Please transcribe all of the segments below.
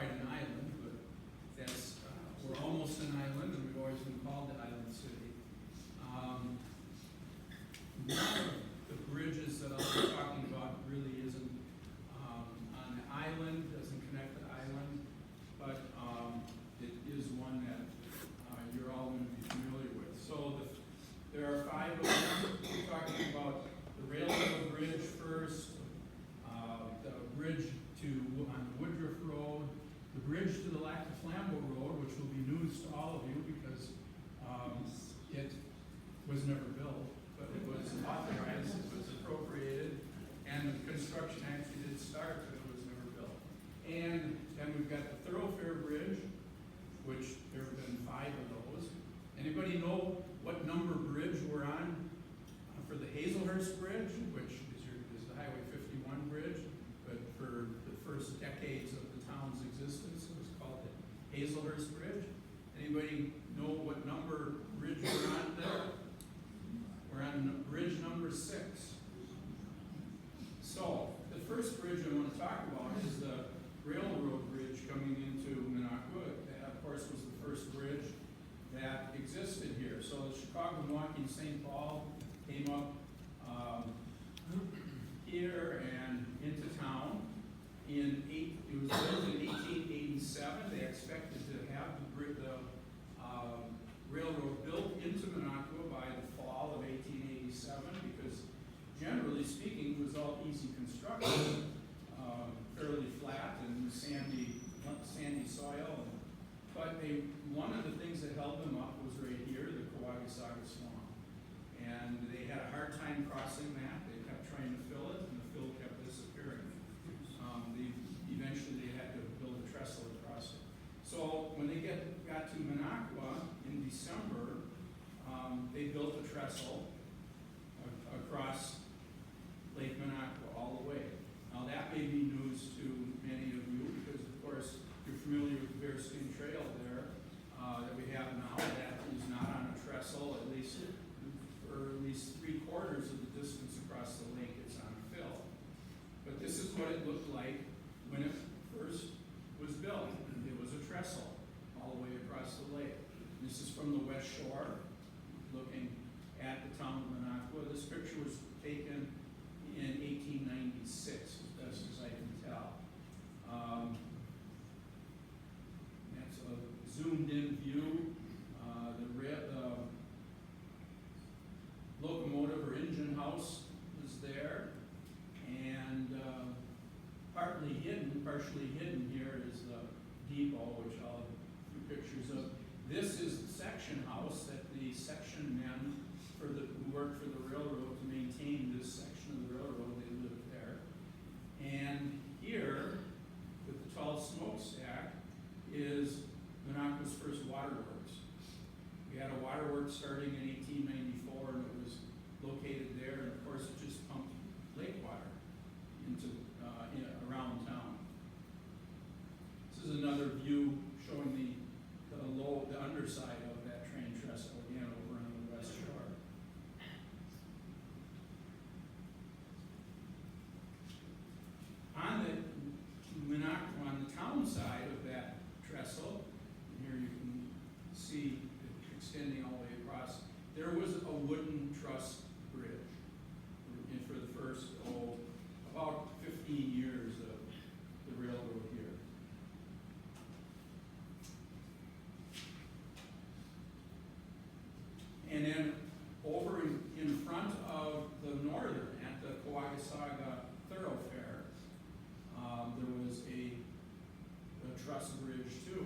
quite an island, but that's, we're almost an island, and we've always been called the Island City. One of the bridges that I'll be talking about really isn't on the island, doesn't connect the island, but it is one that you're all going to be familiar with. So there are 5 of them. We're talking about the Railroad Bridge first, the bridge on Woodruff Road, the bridge to the Lac de Flambeau Road, which will be news to all of you because it was never built, but it was authorized, it was appropriated, and the construction actually did start, but it was never built. And then we've got the Thoroughfare Bridge, which there have been 5 of those. Anybody know what number bridge we're on for the Hazelhurst Bridge, which is the Highway 51 bridge, but for the first decades of the town's existence, it was called the Hazelhurst Bridge. Anybody know what number bridge we're on there? We're on bridge number 6. So, the first bridge I want to talk about is the Railroad Bridge coming into Minocqua. That, of course, was the first bridge that existed here. So the Chicago, Milwaukee, and St. Paul came up here and into town. It was built in 1887. They expected to have the railroad built into Minocqua by the fall of 1887 because, generally speaking, it was all easy construction, fairly flat and sandy soil. But one of the things that held them up was right here, the Kawagosaga Swamp. And they had a hard time crossing that. They kept trying to fill it, and the fill kept disappearing. Eventually, they had to build a trestle across it. So when they got to Minocqua in December, they built a trestle across Lake Minocqua all the way. Now that may be news to many of you because, of course, you're familiar with the Bearskin Trail there that we have now. That is not on a trestle, at least 3/4 of the distance across the lake. It's on a fill. But this is what it looked like when it first was built. It was a trestle all the way across the lake. This is from the west shore, looking at the town of Minocqua. This picture was taken in 1896, as best as I can tell. That's a zoomed-in view. The locomotive or engine house is there, and partially hidden here is the depot, which I'll have a few pictures of. This is the section house that the section men who worked for the railroad to maintain this section of the railroad, they lived there. And here, with the tall smokestack, is Minocqua's first waterworks. We had a waterworks starting in 1894, and it was located there, and of course it just pumped lake water into around town. This is another view showing the underside of that train trestle, again over on the west shore. On the town side of that trestle, and here you can see it extending all the way across, there was a wooden truss bridge. And for the first, about 15 years of the railroad here. And then over in front of the northern, at the Kawagosaga Thoroughfare, there was a truss bridge too.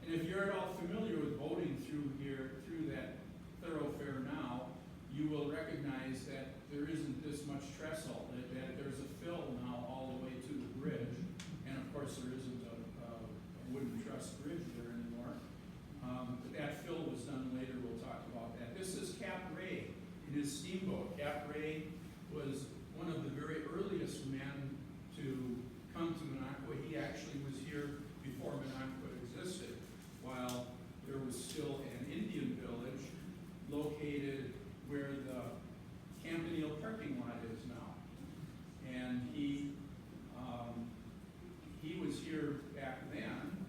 And if you're at all familiar with boating through that thoroughfare now, you will recognize that there isn't this much trestle, that there's a fill now all the way to the bridge. And of course there isn't a wooden truss bridge there anymore. But that fill was done later, we'll talk about that. This is Cap Ray in his steamboat. Cap Ray was one of the very earliest men to come to Minocqua. He actually was here before Minocqua existed, while there was still an Indian village located where the Campanile parking lot is now. And he was here here back then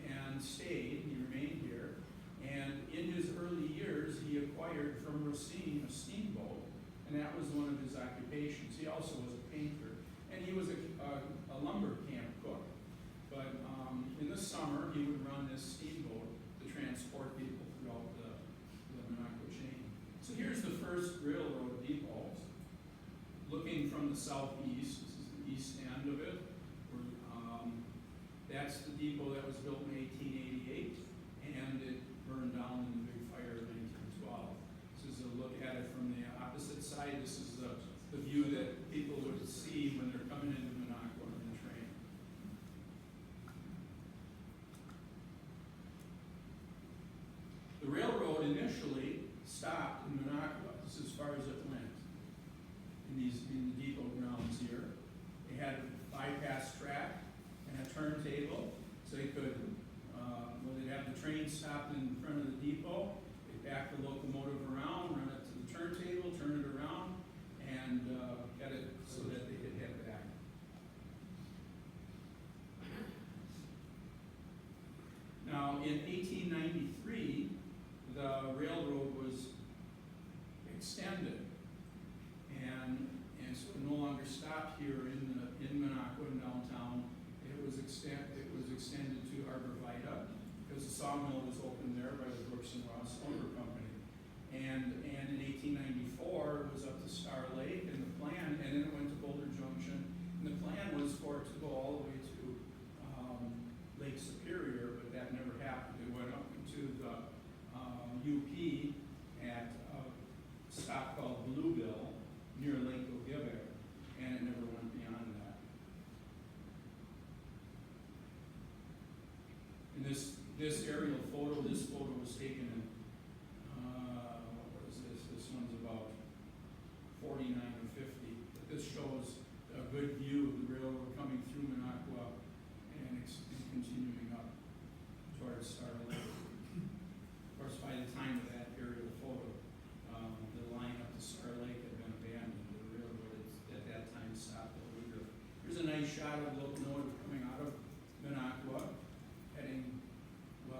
and stayed. He remained here. And in his early years, he acquired from Racine a steamboat, and that was one of his occupations. He also was a painter, and he was a lumber camp cook. But in the summer, he would run this steamboat to transport people throughout the Minocqua chain. So here's the first railroad depot. Looking from the southeast, this is the east end of it. That's the depot that was built in 1888, and it burned down in the big fire of 1912. This is a look at it from the opposite side. This is the view that people would see when they're coming into Minocqua in the train. The railroad initially stopped in Minocqua. This is as far as it went in the depot grounds here. They had a bypass track and a turntable, so they could, they'd have the train stopped in front of the depot, they'd back the locomotive around, run it to the turntable, turn it around, and get it so that they could head back. Now, in 1893, the railroad was extended, and so it no longer stopped here in Minocqua in downtown. It was extended to Arbor Vitae because the sawmill was opened there by the Brooks and Ross Lumber Company. And in 1894 it was up to Star Lake, and then it went to Boulder Junction. And the plan was for it to go all the way to Lake Superior, but that never happened. It went up into the UP at a stop called Blueville near Lake Ogibic, and it never went beyond that. And this aerial photo, this photo was taken in, what is this? This one's about 49 or 50. But this shows a good view of the railroad coming through Minocqua and continuing up towards Star Lake. Of course, by the time of that aerial photo, the line up to Star Lake had been abandoned. The railroad at that time stopped at Leader. Here's a nice shot of the locomotive coming out of Minocqua,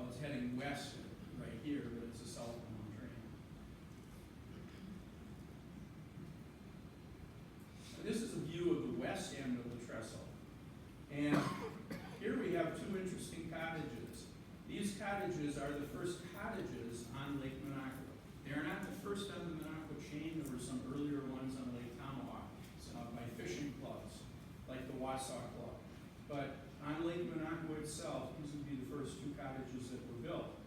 it's heading west right here, but it's a southbound train. And this is a view of the west end of the trestle. And here we have two interesting cottages. These cottages are the first cottages on Lake Minocqua. They are not the first on the Minocqua chain. There were some earlier ones on Lake Tomahawk by fishing clubs, like the Wassaw Club. But on Lake Minocqua itself, these would be the first two cottages that were built.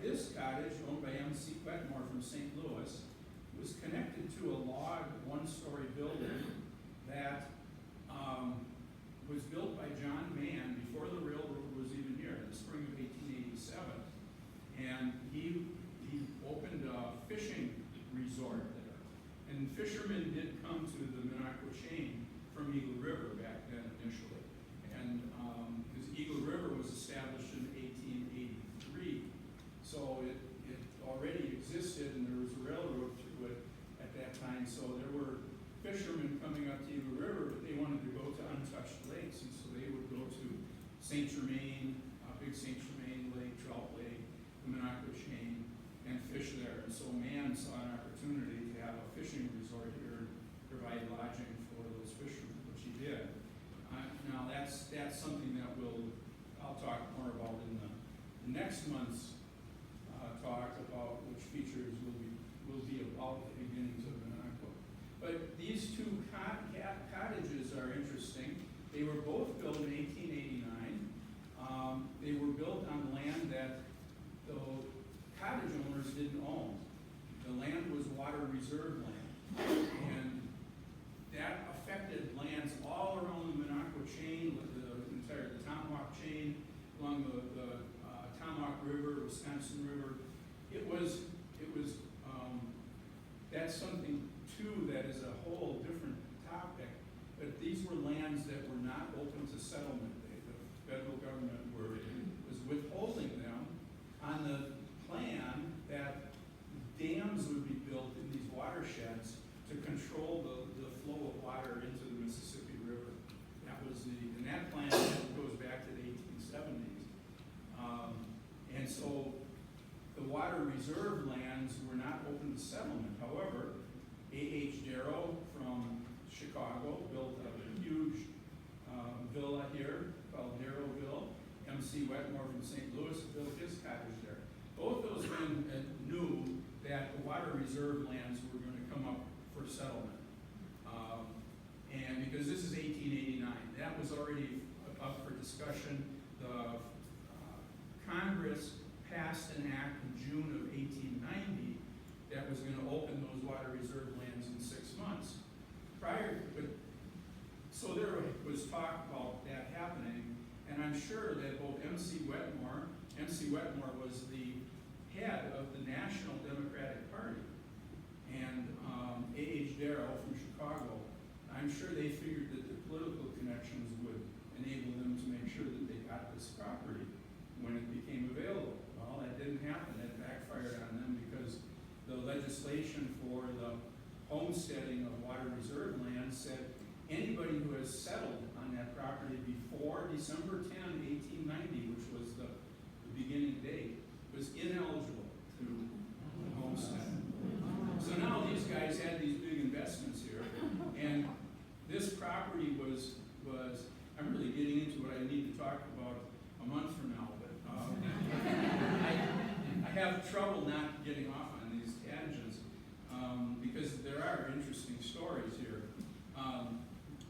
This cottage, owned by M.C. Quetmore from St. Louis, was connected to a log one-story building that was built by John Mann before the railroad was even here in the spring of 1887. And he opened a fishing resort there. And fishermen did come to the Minocqua chain from Eagle River back then initially. And because Eagle River was established in 1883, so it already existed, and there was a railroad through it at that time. So there were fishermen coming up to Eagle River, but they wanted to go to untouched lakes, and so they would go to St. Germain, Big St. Germain Lake, Trout Lake, the Minocqua chain, and fish there. And so Mann saw an opportunity to have a fishing resort here and provide lodging for those fishermen, which he did. Now that's something that I'll talk more about in the next month's talk about which features will be about the beginnings of Minocqua. But these two cottages are interesting. They were both built in 1889. They were built on land that the cottage owners didn't own. The land was water reserve land, and that affected lands all around the Minocqua chain, the Tomahawk chain, along the Tomahawk River, Wisconsin River. That's something too that is a whole different topic. But these were lands that were not open to settlement. The federal government was withholding them on the plan that dams would be built in these watersheds to control the flow of water into the Mississippi River. And that plan reserve lands were not open to settlement. However, A.H. Darrow from Chicago built a huge villa here called Darrowville. M.C. Wetmore from St. Louis built his cottage there. Both those men knew that the water reserve lands were going to come up for settlement. And because this is 1889, that was already up for discussion. The Congress passed an act in June of 1890 that was going to open those water reserve lands in 6 months. So there was talk about that happening, and I'm sure that both M.C. Wetmore was the head of the National Democratic Party, and A.H. Darrow from Chicago, I'm sure they figured that the political connections would enable them to make sure that they got this property when it became available. Well, that didn't happen. It backfired on them because the legislation for the homesteading of water reserve land said anybody who has settled on that property before December 10, 1890, which was the beginning date, was ineligible to homestead. So now these guys had these big investments here, and this property was I'm really getting into what I need to talk about a month from now, but I have trouble not getting off on these tangents because there are interesting stories here.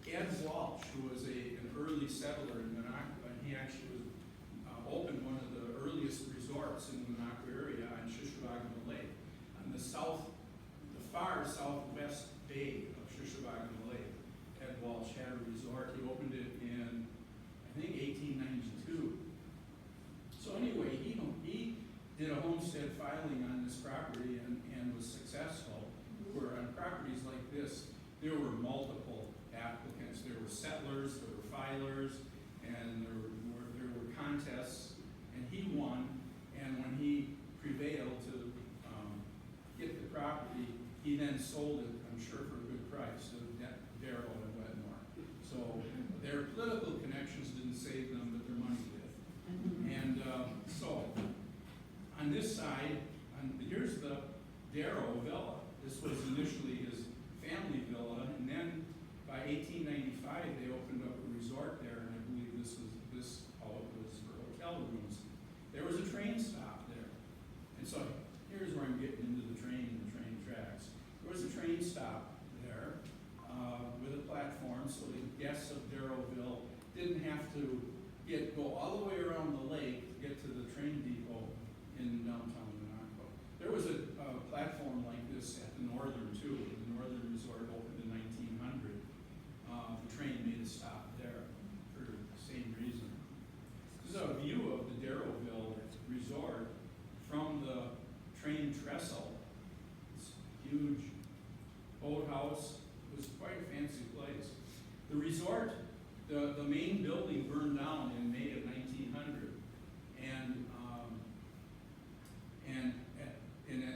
Ed Walsh, who was an early settler in Minocqua, and he actually opened one of the earliest resorts in the Minocqua area on Shishawagama Lake, on the far southwest bay of Shishawagama Lake. Ed Walsh had a resort. He opened it in, I think, 1892. So anyway, he did a homestead filing on this property and was successful. Where on properties like this, there were multiple applicants. There were settlers, there were filers, and there were contests, and he won. And when he prevailed to get the property, he then sold it, I'm sure, for a good price to Darrow and Wetmore. So their political connections didn't save them, but their money did. And so on this side, here's the Darrow villa. This was initially his family villa, and then by 1895 they opened up a resort there, and I believe this all it was for hotel rooms. There was a train stop there, and so here's where I'm getting into the train and the train tracks. There was a train stop there with a platform, so the guests of Darrowville didn't have to go all the way around the lake to get to the train depot in downtown Minocqua. There was a platform like this at the Northern, too. The Northern Resort opened in 1900. The train made a stop there for the same reason. This is a view of the Darrowville Resort from the train trestle. It's a huge boathouse. It was quite a fancy place. The resort, the main building burned down in May of 1900. And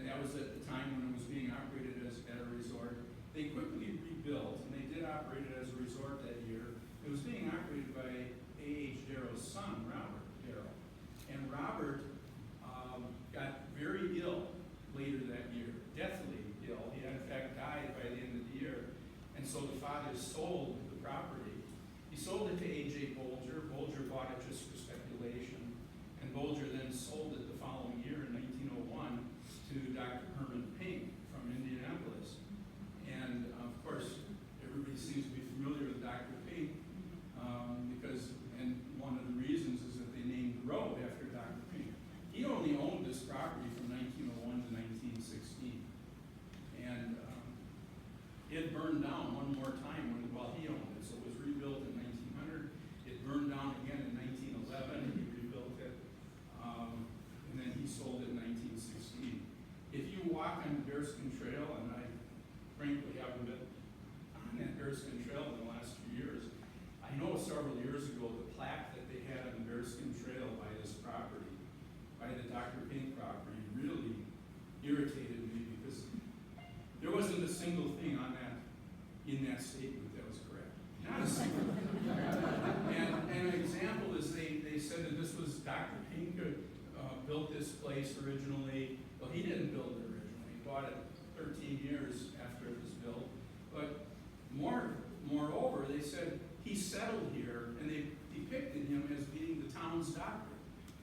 that was at the time when it was being operated at a resort. They quickly rebuilt, and they did operate it as a resort that year. It was being operated by A.H. Darrow's son, Robert Darrow. And Robert got very ill later that year, deathly ill. He had, in fact, died by the end of the year. And so the father sold the property. He sold it to A.J. Bolger. Bolger bought it just for speculation. And Bolger then sold it the following year in 1901 to Dr. Herman Pink from Indianapolis. And of course, everybody seems to be familiar with Dr. Pink and one of the reasons is that they named the road after Dr. Pink. He only owned this property from 1901 to 1916. And it burned down one more time while he owned it. So it was rebuilt in 1900. It burned down again in 1911. He rebuilt it. And then he sold it in 1916. If you walk on the Bearskin Trail, and I frankly haven't been on that Bearskin Trail in the last few years, I know several years ago the plaque that they had on the Bearskin Trail by this property, by the Dr. Pink property, really irritated me because there wasn't a single thing on that in that statement that was correct. Not a single thing. And an example is they said that this was Dr. Pink built this place originally. The Well, he didn't build it originally. He bought it 13 years after it was built. But moreover, they said he settled here, and they depicted him as being the town's doctor.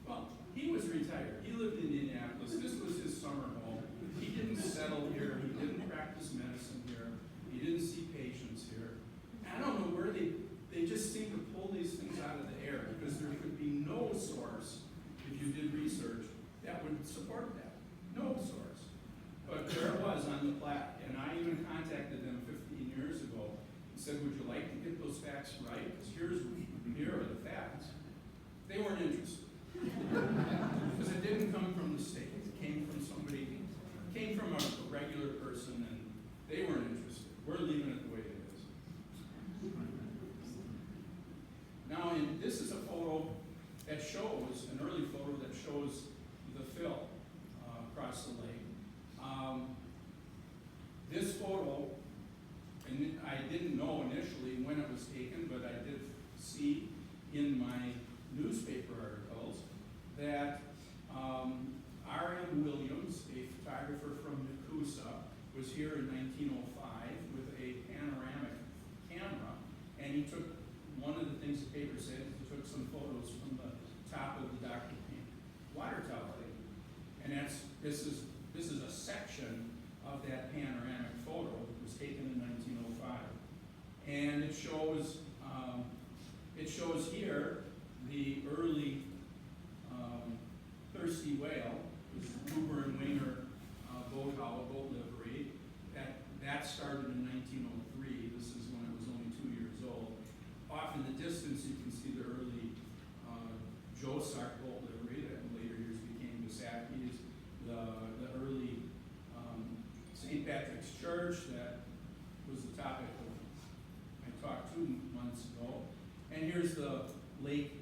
Well, he was retired. He lived in Indianapolis. This was his summer home. He didn't settle here. He didn't practice medicine here. He didn't see patients here. I don't know where they just seem to pull these things out of the air, because there could be no source, if you did research, that would support that. No source. But there it was on the plaque, and I even contacted them 15 years ago and said, would you like to get those facts right? Because here are the facts. They weren't interested. Because it didn't come from the state. It came from a regular person, and they weren't interested. We're leaving it the way it is. Now, this is a photo that shows, an early photo that shows the fill across the lake. This photo, and I didn't know initially when it was taken, but I did see in my newspaper articles that R.M. Williams, a photographer from Nakusa, was here in 1905 with a panoramic camera, and he took, one of the things the paper said, he took some photos from the top of the Dr. Payne water tower. And this is a section of that panoramic photo that was taken in 1905. And it shows here the early Thirsty Whale, which is Cooper and Winger boat livery. That started in 1903. This is when it was only 2 years old. Off in the distance, you can see the early Joe Sark boat livery that in later years became Giuseppe's. The early St. Patrick's Church that was the topic of I talked 2 months ago. And here's the Lakeside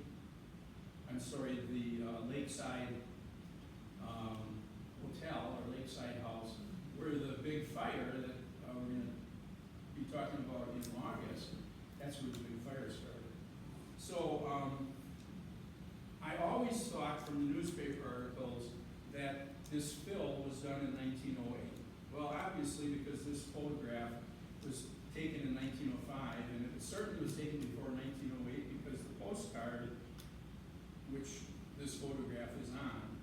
Hotel or Lakeside House, where the big fire that we're going to be talking about in August, that's where the big fire started. So I always thought from the newspaper articles that this fill was done in 1908. Well, obviously, because this photograph was taken in 1905, and it certainly was taken before 1908 because the postcard, which this photograph is on,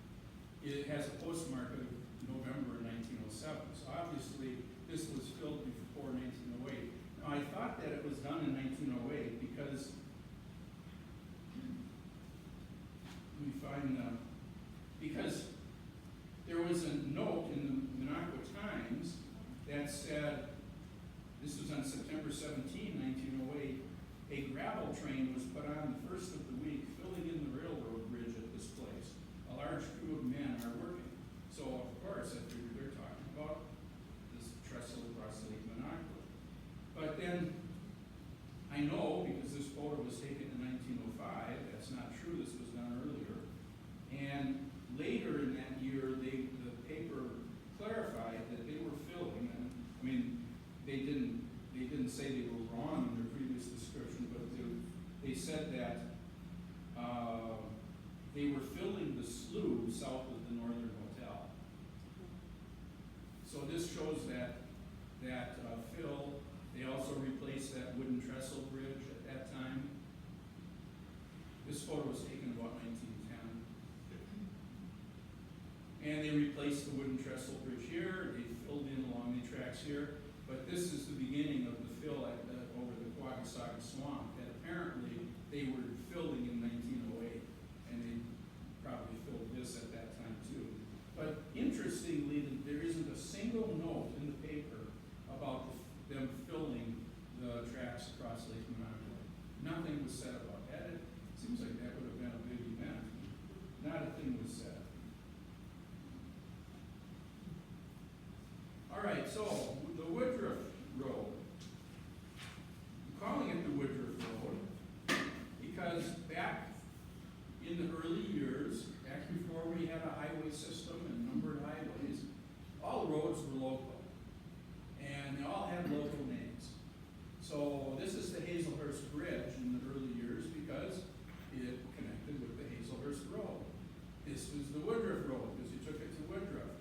it has a postmark of November 1907. So obviously, this was filled before 1908. Now, I thought that it was done in 1908 because because there was a note in the Minocqua Times that said, this was on September 17, 1908, a gravel train was put on the first of the week, filling in the railroad bridge at this place. A large crew of men are working. So, of course, I figured they're talking about this trestle across Lake Minocqua. But then, I know, because this photo was taken in 1905, that's not true, this was done earlier. And later in that year, the paper clarified that they were filling, and I mean, they didn't say they were wrong in their previous description, but they said that they were filling the slough south of the Northern Hotel. So this shows that fill. They also replaced that wooden trestle bridge at that time. This photo was taken about 1910. And they replaced the wooden trestle bridge here. They filled in along the tracks here. But this is the beginning of the fill over the Quaggasaga Swamp that apparently they were filling in 1908. And they probably filled this at that time too. But interestingly, there isn't a single note in the paper about them filling the tracks across Lake Minocqua. Nothing was said about that. It seems like that would have been a big event. Not a thing was said. All right, so the Woodruff Road. I'm calling it the Woodruff Road because back in the early years, back before we had a highway system and numbered highways, all roads were local. And they all had local names. So this is the Hazelhurst Bridge in the early years because it connected with the Hazelhurst Road. This was the Woodruff Road because you took it to Woodruff.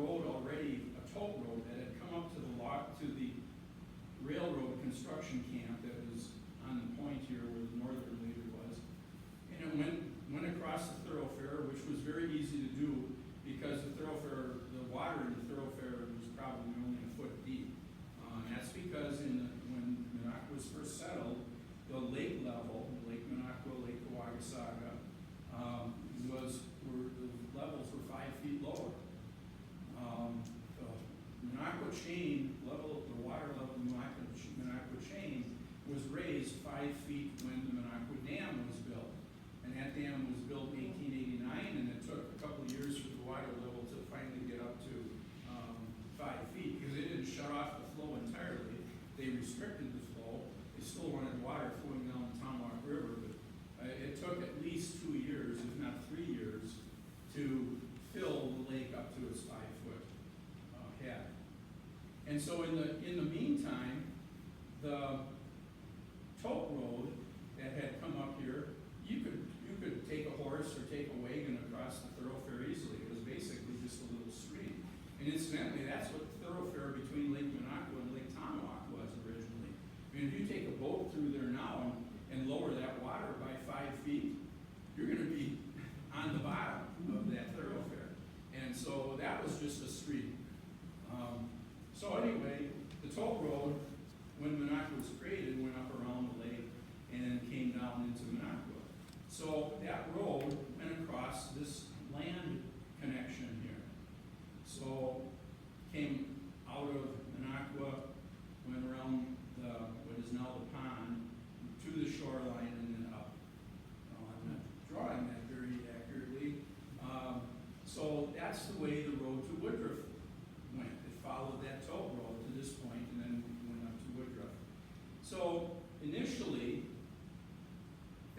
road already, a tote road that had come up to the railroad construction camp that was on the point here where the northern leader was. And it went across the thoroughfare, which was very easy to do because the water in the thoroughfare was probably only a foot deep. That's because when Minocqua was first settled, the lake level, Lake Minocqua, Lake Wagasaga, the levels were 5 feet lower. The Minocqua chain level, the water level of the Minocqua chain was raised 5 feet when the Minocqua Dam was built. And that dam was built in 1889, and it took a couple of years for the water level to finally get up to 5 feet, because they didn't shut off the flow entirely. They restricted the flow. They still wanted water flowing down the Tomahawk River, but it took at least 2 years, if not 3 years, to fill the lake up to its 5-foot head. And so in the meantime, the tote road that had come up here, you could take a horse or take a wagon across the thoroughfare easily. It was basically just a little stream. And incidentally, that's what the thoroughfare between Lake Minocqua and Lake Tomahawk was originally. I mean, if you take a boat through there now and lower that water by 5 feet, you're going to be on the bottom of that thoroughfare. And so that was just a stream. So anyway, the toll road, when Minocqua was created, went up around the lake and then came down into Minocqua. So that road went across this land connection here. So came out of Minocqua, went around what is now the pond, to the shoreline and then up. I'm not drawing that very accurately. So that's the way the road to Woodruff went. It followed that toll road to this point and then went up to Woodruff. So initially,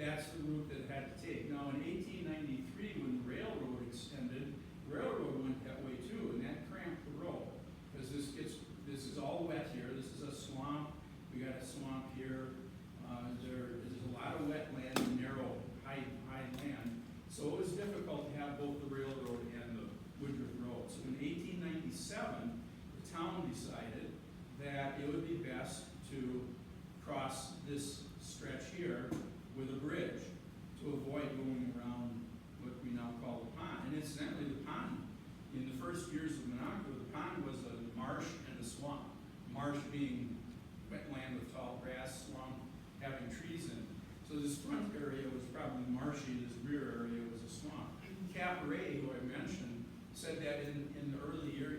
that's the route that it had to take. Now in 1893, when the railroad extended, the railroad went that way too, and that cramped the road. Because this is all wet here. This is a swamp. We got a swamp here. There's a lot of wetland and narrow, high land. So it was difficult to have both the railroad and the Woodruff Road. So in 1897, the town decided that it would be best to cross this stretch here with a bridge to avoid going around what we now call the pond. And incidentally, the pond, in the first years of Minocqua, the pond was a marsh and a swamp. Marsh being wetland with tall grass, swamp having trees in it. So this front area was probably marshy, this rear area was a swamp. Cap Ray, who I mentioned, said that in the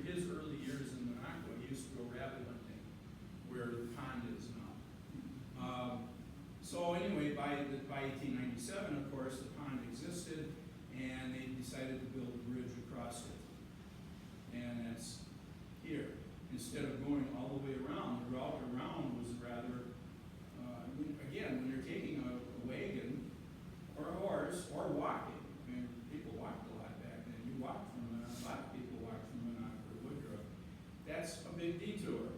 his early years in Minocqua, he used to go rabbit hunting where the pond is now. So anyway, by 1897, of course, the pond existed, and they decided to build a bridge across it. And that's here. Instead of going all the way around, the route around was rather, again, when you're taking a wagon or a horse or walking, I mean, people walked a lot back then. You walked from, a lot of people walked from Minocqua to Woodruff. That's a big detour.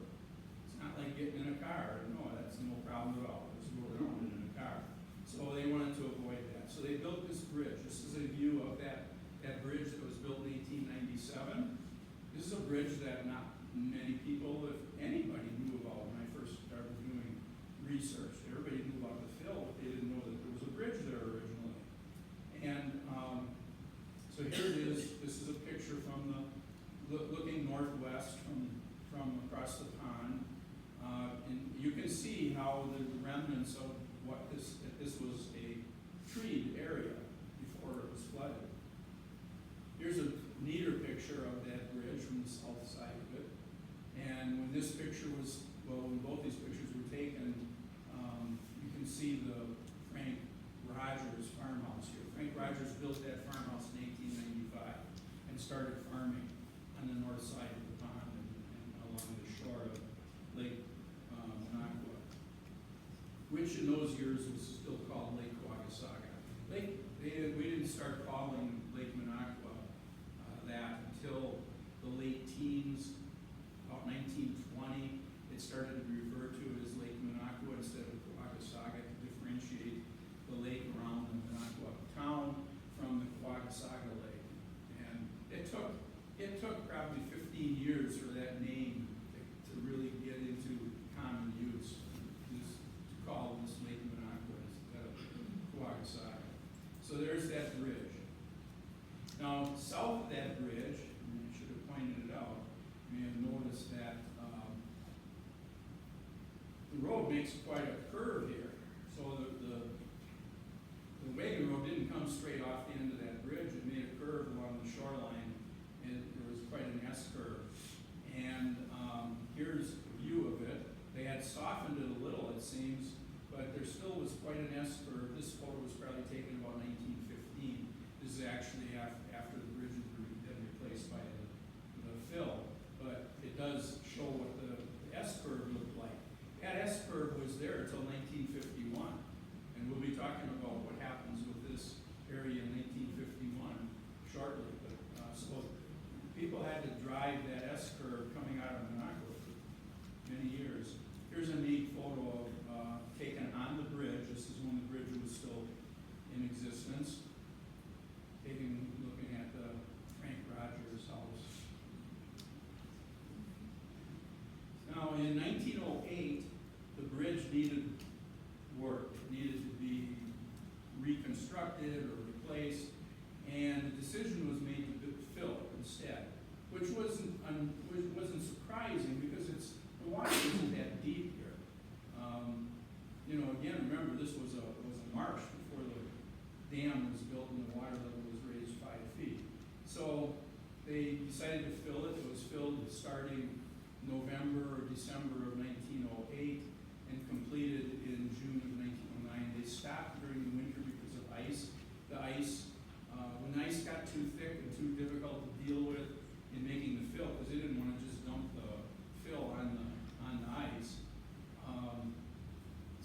It's not like getting in a car. No, that's no problem at all. Just go around in a car. So they wanted to avoid that. So they built this bridge. This is a view of that bridge that was built in 1897. This is a bridge that not many people, if anybody, knew about when I first started doing research. Everybody knew about the fill, but they didn't know that there was a bridge there originally. And so here it is. This is a picture from looking northwest from across the pond. And you can see how the remnants of that this was a treed area before it was flooded. Here's a neater picture of that bridge from the south side of it. And when this picture when both these pictures were taken, you can see the Frank Rogers farmhouse here. Frank Rogers built that farmhouse in 1895 and started farming on the north side of the pond and along the shore of Lake Minocqua, which in those years was still called Lake Wagasaga. We didn't start calling Lake Minocqua that until the late teens, about 1920. It started to be referred to as Lake Minocqua instead of Wagasaga to differentiate the lake around the Minocqua town from the Wagasaga Lake. And it took probably 50 road makes quite a curve here. So the wagon road didn't come straight off the end of that bridge. It made a curve along the shoreline, and there was quite an S-curve. And here's a view of it. They had softened it a little, it seems, but there still was quite an S-curve. This photo was probably taken about 1915. This is actually after the bridge had been replaced by the fill, but it does show what the S-curve looked like. That S-curve was there until 1951, and we'll be talking about what happens with this area in 1951 shortly. But so people had to drive that S-curve coming out of Minocqua for many years. Here's a neat photo of taken on the bridge. This is when the bridge was still in existence. Looking at the Frank Rogers house. Now, in 1908, the bridge needed work. It needed to be reconstructed or replaced, and the decision was made to fill it instead, which wasn't surprising because the water isn't that deep here. Again, remember this was a marsh before the dam was built and the water level was raised 5 feet. So they decided to fill it. It was filled starting November or December of 1908 and completed in June of 1909. They stopped during the winter because of ice. The ice, when the ice got too thick and too difficult to deal with in making the fill, because they didn't want to just dump the fill on the ice.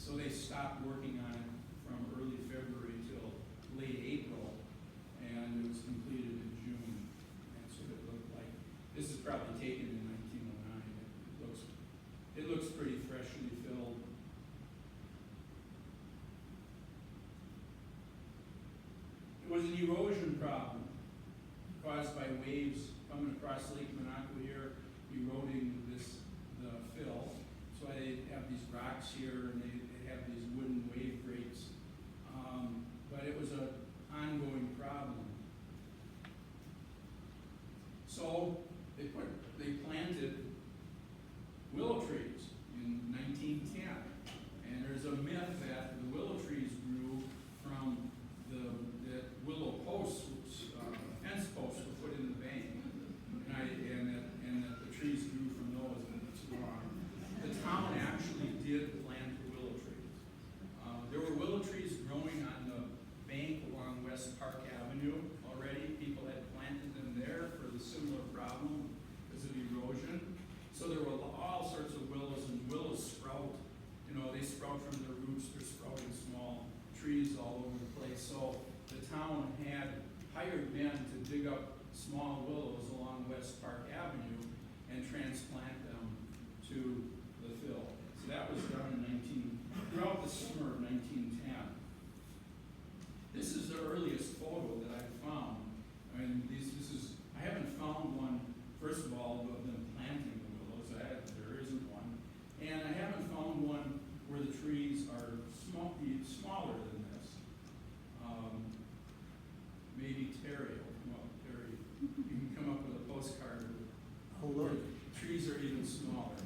So they stopped working on it from early February till late April, and it was completed in June. And so it looked like this is probably taken in 1909. It looks pretty freshly filled. It was an erosion problem caused by waves coming across Lake Minocqua here, eroding the fill. So they have these rocks here, and they have these wooden wave breaks. But it was an ongoing problem. So they planted willow trees in 1910. And there's a myth that the willow trees grew from the willow posts, fence posts were put in the bank. And that the trees grew from those, and it's wrong. The town actually did plant willow trees. There were willow trees growing on the bank along West Park Avenue already. People had planted them there for the similar problem because of erosion. So there were all sorts of willows, and willows sprout. They sprout from their roots. They're sprouting small trees all over the place. So the town had hired men to dig up small willows along West Park Avenue and transplant them to the fill. So that was done throughout the summer of 1910. This is the earliest photo that I've found. I haven't found one, first of all, of them planting the willows. There isn't one. And I haven't found one where the trees are smaller than this. Maybe Terry will come up. Terry, you can come up with a postcard where the trees are even smaller.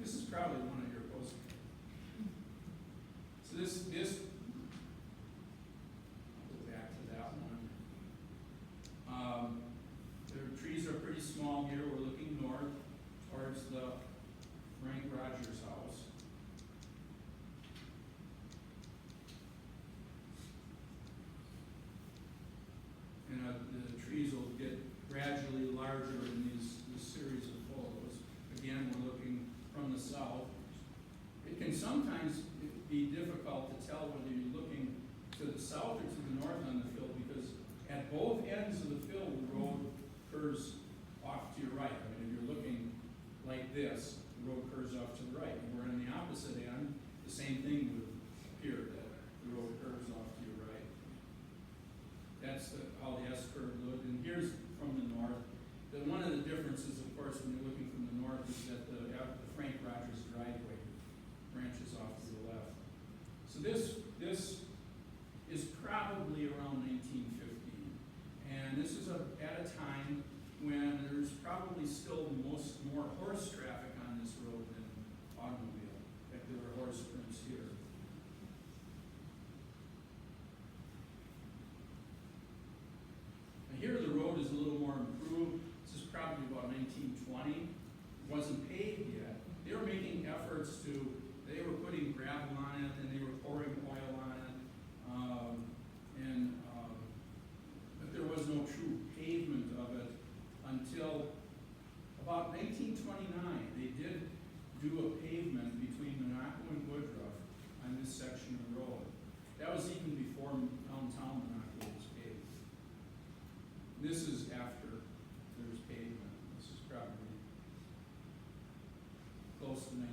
This is probably one of your postcards. So this I'll go back to that one. The trees are pretty small here. We're looking north towards the Frank Rogers house. And the trees will get gradually larger in this series of photos. Again, we're looking from the south. It can sometimes be difficult to tell whether you're looking to the south or to the north on the fill, because at both ends of the fill, the road curves off to your right. If you're looking like this, the road curves off to the right. If we're on the opposite end, the same thing would appear, that the road curves off to your right. That's how the S-curve looked. And here's from the north. One of the differences, of course, when you're looking from the north is that the Frank Rogers driveway branches off to the left. So this is probably around 1915. And this is at a time when there's probably still more horse traffic on this road than automobile. In fact, there were horse wasn't paved yet. They were making efforts they were putting gravel on it, and they were pouring oil on it. But there was no true pavement of it until about 1929. They did do a pavement between Minocqua and Woodruff on this section of road. That was even before downtown Minocqua was paved. This is after there's pavement. This is probably close to 1930.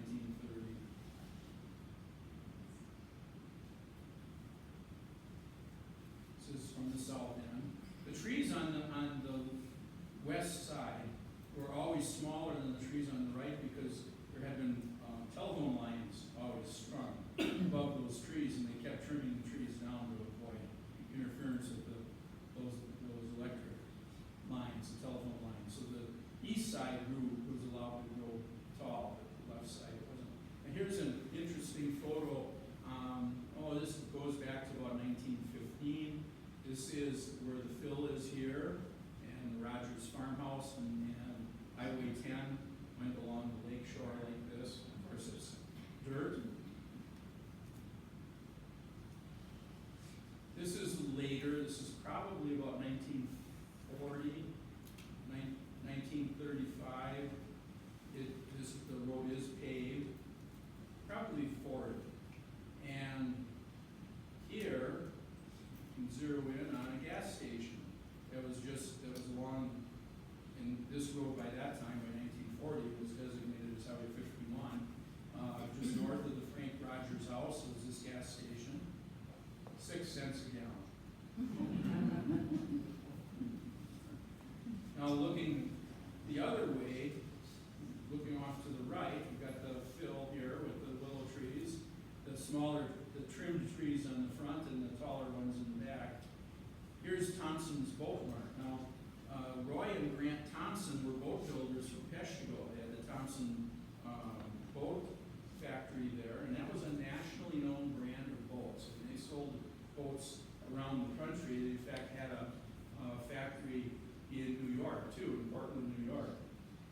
This is from the south end. The trees on the west side were always smaller than the trees on the right because there had been telephone lines always strung above those trees, and they kept trimming the trees down to avoid interference with those electric lines, the telephone lines. So the east side was allowed to grow tall, but the left side wasn't. And here's an interesting photo. This goes back to about 1915. This is where the fill is here, and the Rogers farmhouse, and Highway 10 went along the lake shore like this. Of course, it's dirt. This is later. This is probably about 1940, 1935. The road is paved, probably forward. And here, you can zero in on a gas station. That was along, and this road by that time, by 1940, was designated as Highway 51. Just north of the Frank Rogers house was this gas station. 6 cents a gallon. Now looking the other way, looking off to the right, you've got the fill here with the willow trees, the trimmed trees on the front and the taller ones in the back. Here's Thompson's Boat Mart. Now, Roy and Grant Thompson were boat builders from Peshtigo. They had the Thompson boat factory there, and that was a nationally known brand of boats. And they sold boats around the country. They, in fact, had a factory in New York, too, in Portland, New York.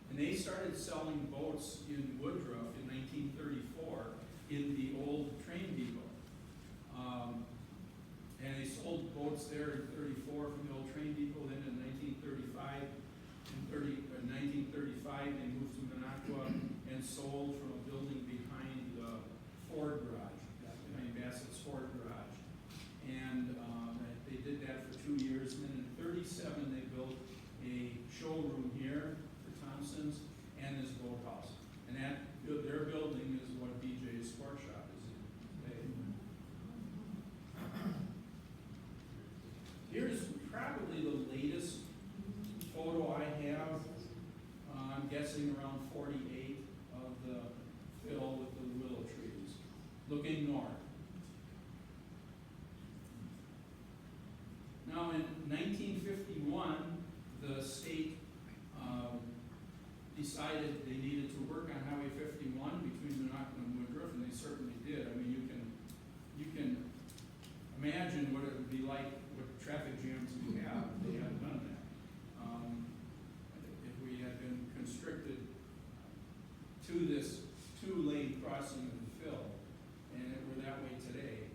And they started selling boats in Woodruff in 1934 in the old train depot. And they sold boats there in 34 from the old train depot. Then in 1935, they moved to Minocqua and sold from a building behind the Ford garage, behind Bassett's Ford garage. And they did that for 2 years. And then in 37, they built a showroom here for Thompson's and this boathouse. And their building is what BJ's Sport Shop is in today. Here's probably the latest photo I have. I'm guessing around 48 of the fill with the willow trees, looking north. Now in 1951, the state decided they needed to work on Highway 51 between Minocqua and Woodruff, and they certainly did. I mean, you can imagine what it would be like, what traffic jams we have if they hadn't done that. If we had been constricted to this 2-lane crossing of the fill, and it were that way today,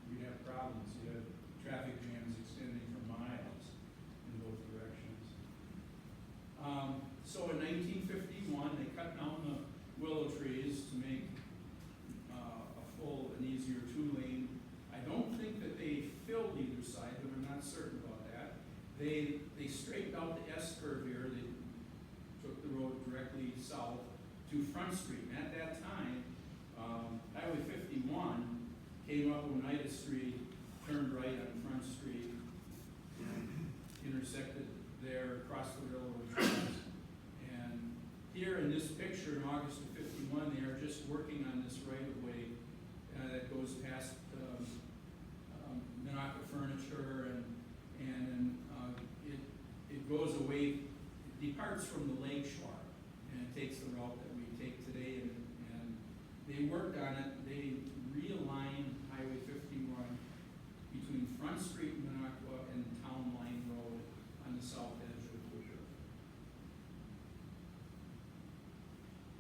we'd have problems. You'd have traffic jams extending for miles in both directions. So in 1951, they cut down the willow trees to make a full and easier 2-lane. I don't think that they filled either side, but I'm not certain about that. They straightened out the S-curve here. They took the road directly south to Front Street. And at that time, Highway 51 came up Oneida Street, turned right on Front Street, and intersected there, across the railroad tracks. And here in this picture in August of 51, they are just working on this right-of-way that goes past Minocqua Furniture, and it goes away, it departs from the lake shore, and it takes the route that we take today, and they worked on it. They realigned Highway 51 between Front Street in Minocqua and Town Line Road on the south edge of Woodruff.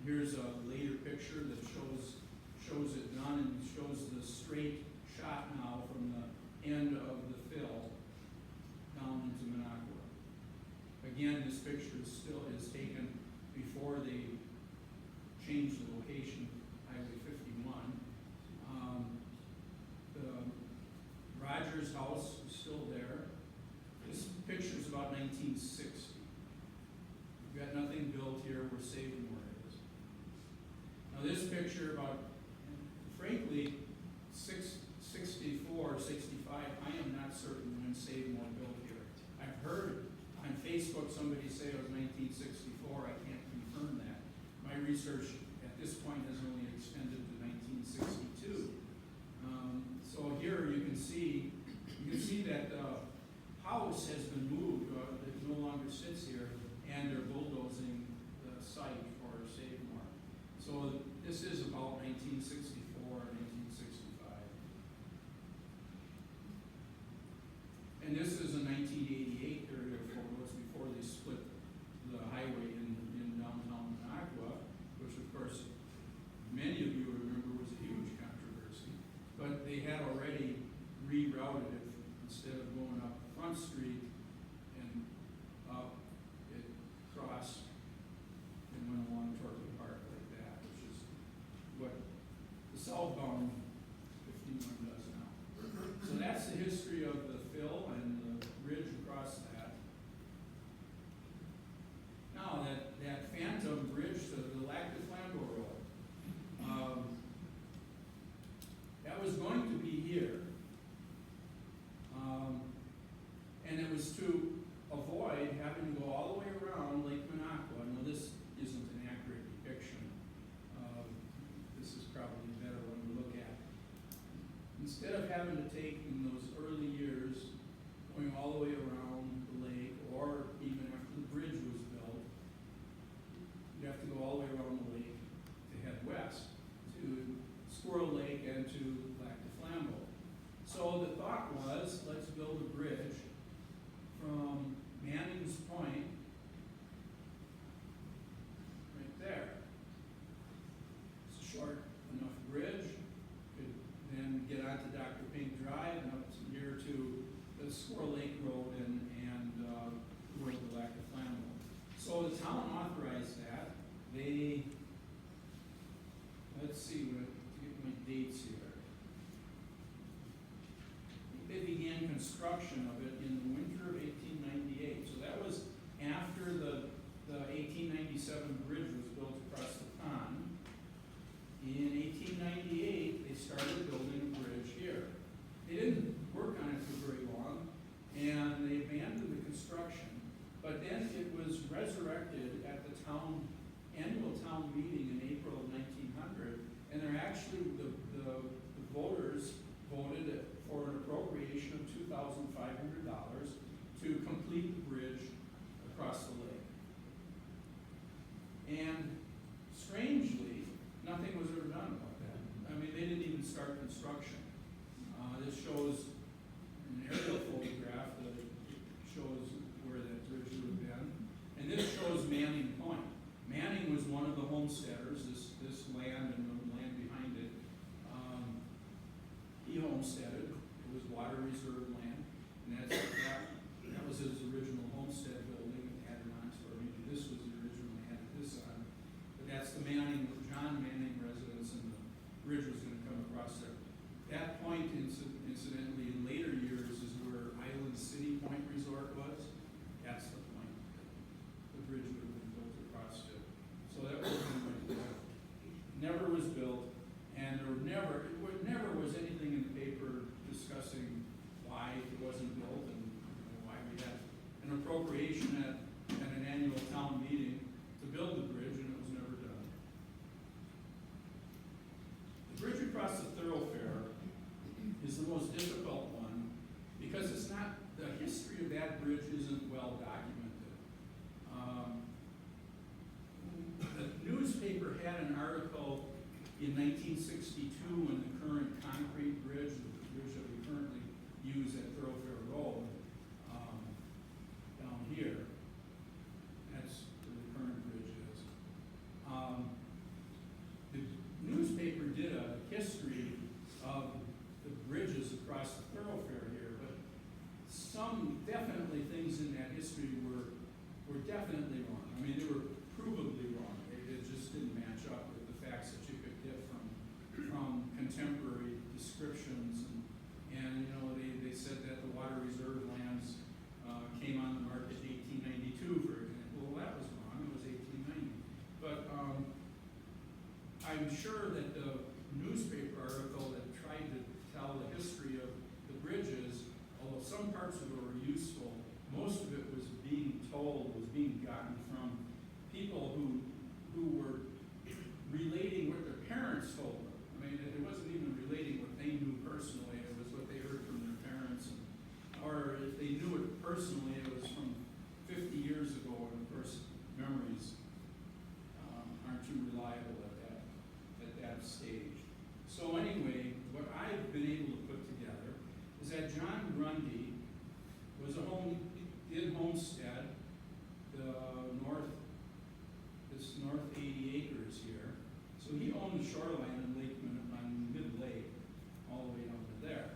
Here's a later picture that shows it done and shows the straight shot now from the end of the fill down into Minocqua. Again, this picture is taken before they changed the location, Highway 51. The Rogers house is still there. This picture is about 1960. We've got nothing built here where Savemore is. Now this picture about, frankly, 64, 65, I am not certain when Savemore built here. I've heard on Facebook somebody say it was 1964. I can't confirm that. My research at this point has only extended to 1962. So here you can see that the house has been moved. It no longer sits here, and they're bulldozing the site for Savemore. So this is about 1964, 1965. And this is a 1988 area of photos before they split the highway in downtown Minocqua, which of course many of you remember was a huge controversy. But they had already rerouted it. Instead of going up Front Street and up, it crossed and went along Torquay Park like that, which is what the southbound 51 does now. So that's the history of the fill and the bridge across that. Now that phantom bridge to the Lakeland Road, that was going to be here. And it was to avoid having to go all the way around Lake Minocqua. Now this isn't an accurate depiction. This is probably a better one to look at. Instead of having to take in those early years, going all the way around the lake, or even after the bridge was built, you have to go all the way around the lake to head west to Squirrel Lake and to Lac de Flambeau. So the thought was, let's build a bridge from Manning's Point right there. It's a short enough bridge. Could then get onto Dr. Pink Drive and up near to the Squirrel Lake Road and road to Lac de Flambeau. So the town authorized that. They, let's see, to get my dates here. They began construction of it in the winter of 1898. So that was after the 1897 bridge was built across the pond. In 1898, they started building a bridge here. They didn't work on it for very long, and they abandoned the construction. But then it was resurrected at the annual town meeting in April of 1900, and they're actually, the voters voted for an appropriation of $2,500 to complete the bridge across the lake. And strangely, nothing was ever done about that. I mean, they didn't even start construction. This shows an aerial photograph that shows where that bridge would have been. And this shows Manning Point. Manning was one of the homesteaders, this land and the land behind it. He homesteaded. It was water reserve land, and that was his original homestead building. It had it on, or maybe this was the original had this on. But that's the John Manning residence, and the bridge was going to come across there. That point, incidentally, in later years, is where Island City Point Resort was. That's the point that the bridge would have been built across to. So that was never was built, and there never was anything in the paper discussing why it wasn't built and why we had an appropriation at an annual town meeting to build the bridge, and it was never done. The bridge across the thoroughfare is the most difficult one because it's not, the history of that bridge isn't well documented. The newspaper had an article in 1962 when the current concrete bridge, the bridge that we currently use at Thoroughfare Road, down here, that's where the current bridge is. I'm sure that the newspaper article that tried to tell the history of the bridges, although some parts of it were useful, most of it was being gotten from people who were relating what their parents told them. I mean, it wasn't even relating what they knew personally, it was what they heard from their parents. Or if they knew it personally, it was from 50 years ago, and of course, memories aren't too reliable at that stage. So anyway, what I've been able to put together is that John Grundy was did homestead north 80 acres here. So he owned the shoreline in Lakeland, on Mid-Lake, all the way down to there.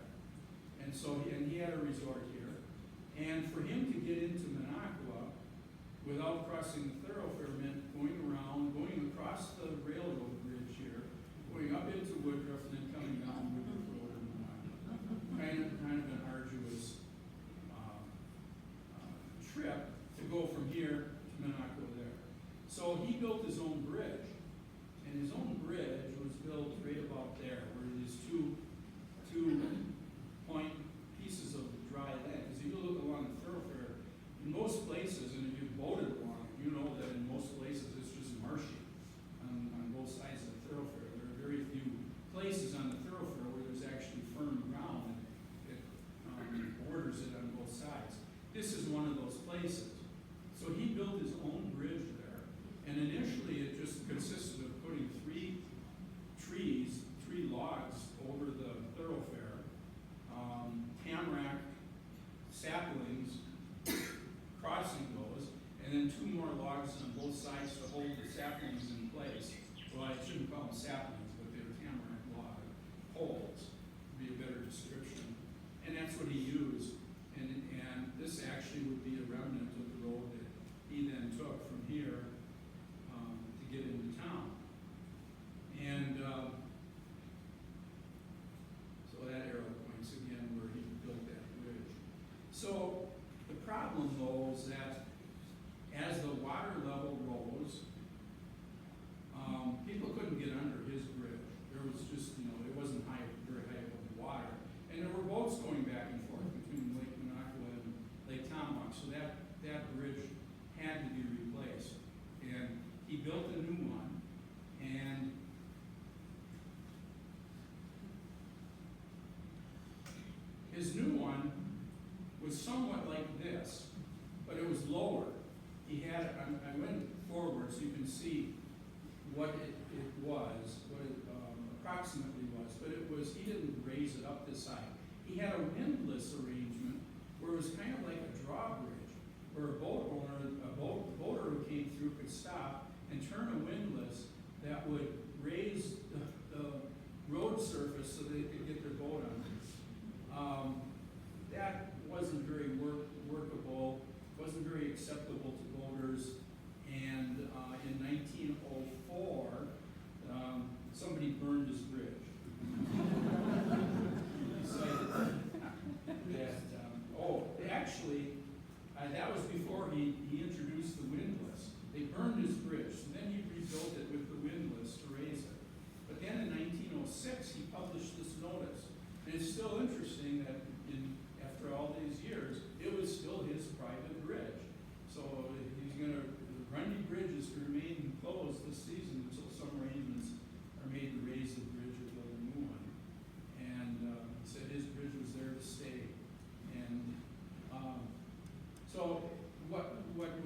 And so he had a resort here. And for him to get into Minocqua without crossing the thoroughfare meant going across the railroad bridge here, going up into Woodruff, and then coming down Woodruff Road in Minocqua. Kind of an arduous trip to go from here to Minocqua there. So he built his own bridge, and his own bridge was built right about there, where these two point pieces of dry land. Because if you look along the thoroughfare, in most places, and if you've boated along it, you know that in most places it's just marshy on both sides of the thoroughfare. There are very few places on the thoroughfare where there's actually firm ground that borders it on both sides. This is one of those places. So he built his own bridge there, and initially it just consisted of putting three logs over the thoroughfare, tamarack saplings, crossing those, and then two more logs on both sides to hold the saplings in place. Well, I shouldn't call them saplings, but they were tamarack log poles, would be a better description. And that's what he used. And this actually would be a remnant of the road that he then took from here to get into town. And so that arrow points again where he built that bridge. So the problem, though, is that as the water level rose, people couldn't get under his bridge. There was just, it wasn't very high above the water. And there were boats going back and forth between Lake Minocqua and Lake Tomahawk, so that bridge had to be replaced. And he built a new one, and his new one was somewhat like this, but it was lower. He had, I went forward so you can see what it was, what it approximately was, but he didn't raise it up this high. He had a windlass arrangement where it was kind of like a drawbridge, where a boater who came through could stop and turn a windlass that would raise the road surface so they could get their boat under. That wasn't very workable, wasn't very acceptable to boaters, and in 1904, somebody burned his bridge. That was before he introduced the windlass. They burned his bridge, so then he rebuilt it with the windlass to raise it. But then in 1906, he published this notice. And it's still interesting that after all these years, it was still his private bridge. So the Grundy Bridge is to remain closed this season until some arrangements are made to raise the bridge or build a new one. And he said his bridge was there to stay. And so what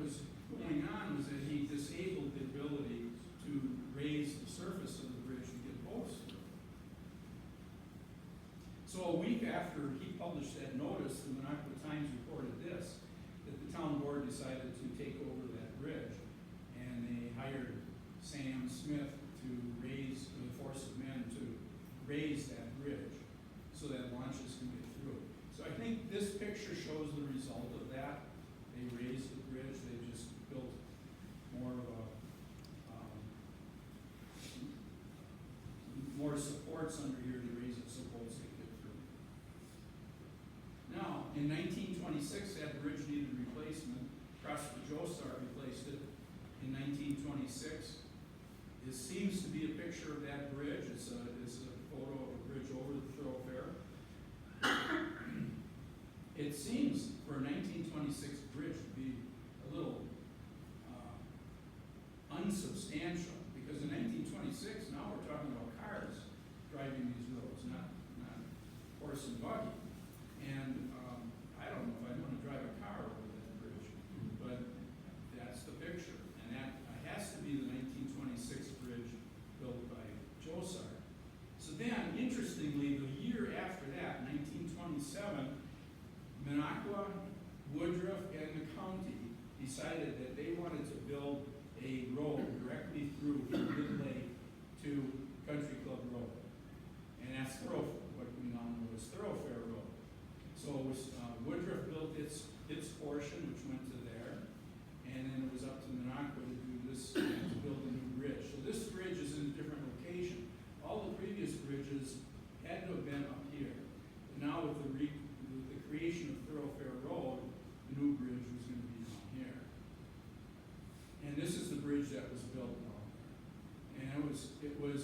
was going on was that he disabled the ability to raise the surface of the bridge to get boats through. So a week after he published that notice, the Minocqua Times reported this, that the town board decided to take over that bridge, and they hired Sam Smith to raise, with a force of men, to raise that bridge so that launches can get through. So I think this picture shows the result of that. They raised the bridge, they just built more of more supports under here to raise it so boats could get through. Now, in 1926, that bridge needed replacement. Prosper Joestar replaced it in 1926. This seems to be a picture of that bridge. It's a photo of a bridge over the thoroughfare. It seems for a 1926 bridge to be a little unsubstantial, because in 1926, now we're talking about cars driving these roads, not horse and buggy. And I don't know if I'd want to drive a car over that bridge, but that's the picture. And that has to be the 1926 bridge built by Josar. So then, interestingly, the year after that, 1927, Minocqua, Woodruff, and the county decided that they wanted to build a road directly through Mid-Lake to Country Club Road. And that's what we now know as Thoroughfare Road. So it was, Woodruff built its portion, which went to there, and then it was up to Minocqua to do this, to build a new bridge. So this bridge is in a different location. All the previous bridges had to have been up here. But now with the creation of Thoroughfare Road, the new bridge was going to be down here. And this is the bridge that was built down there. And it was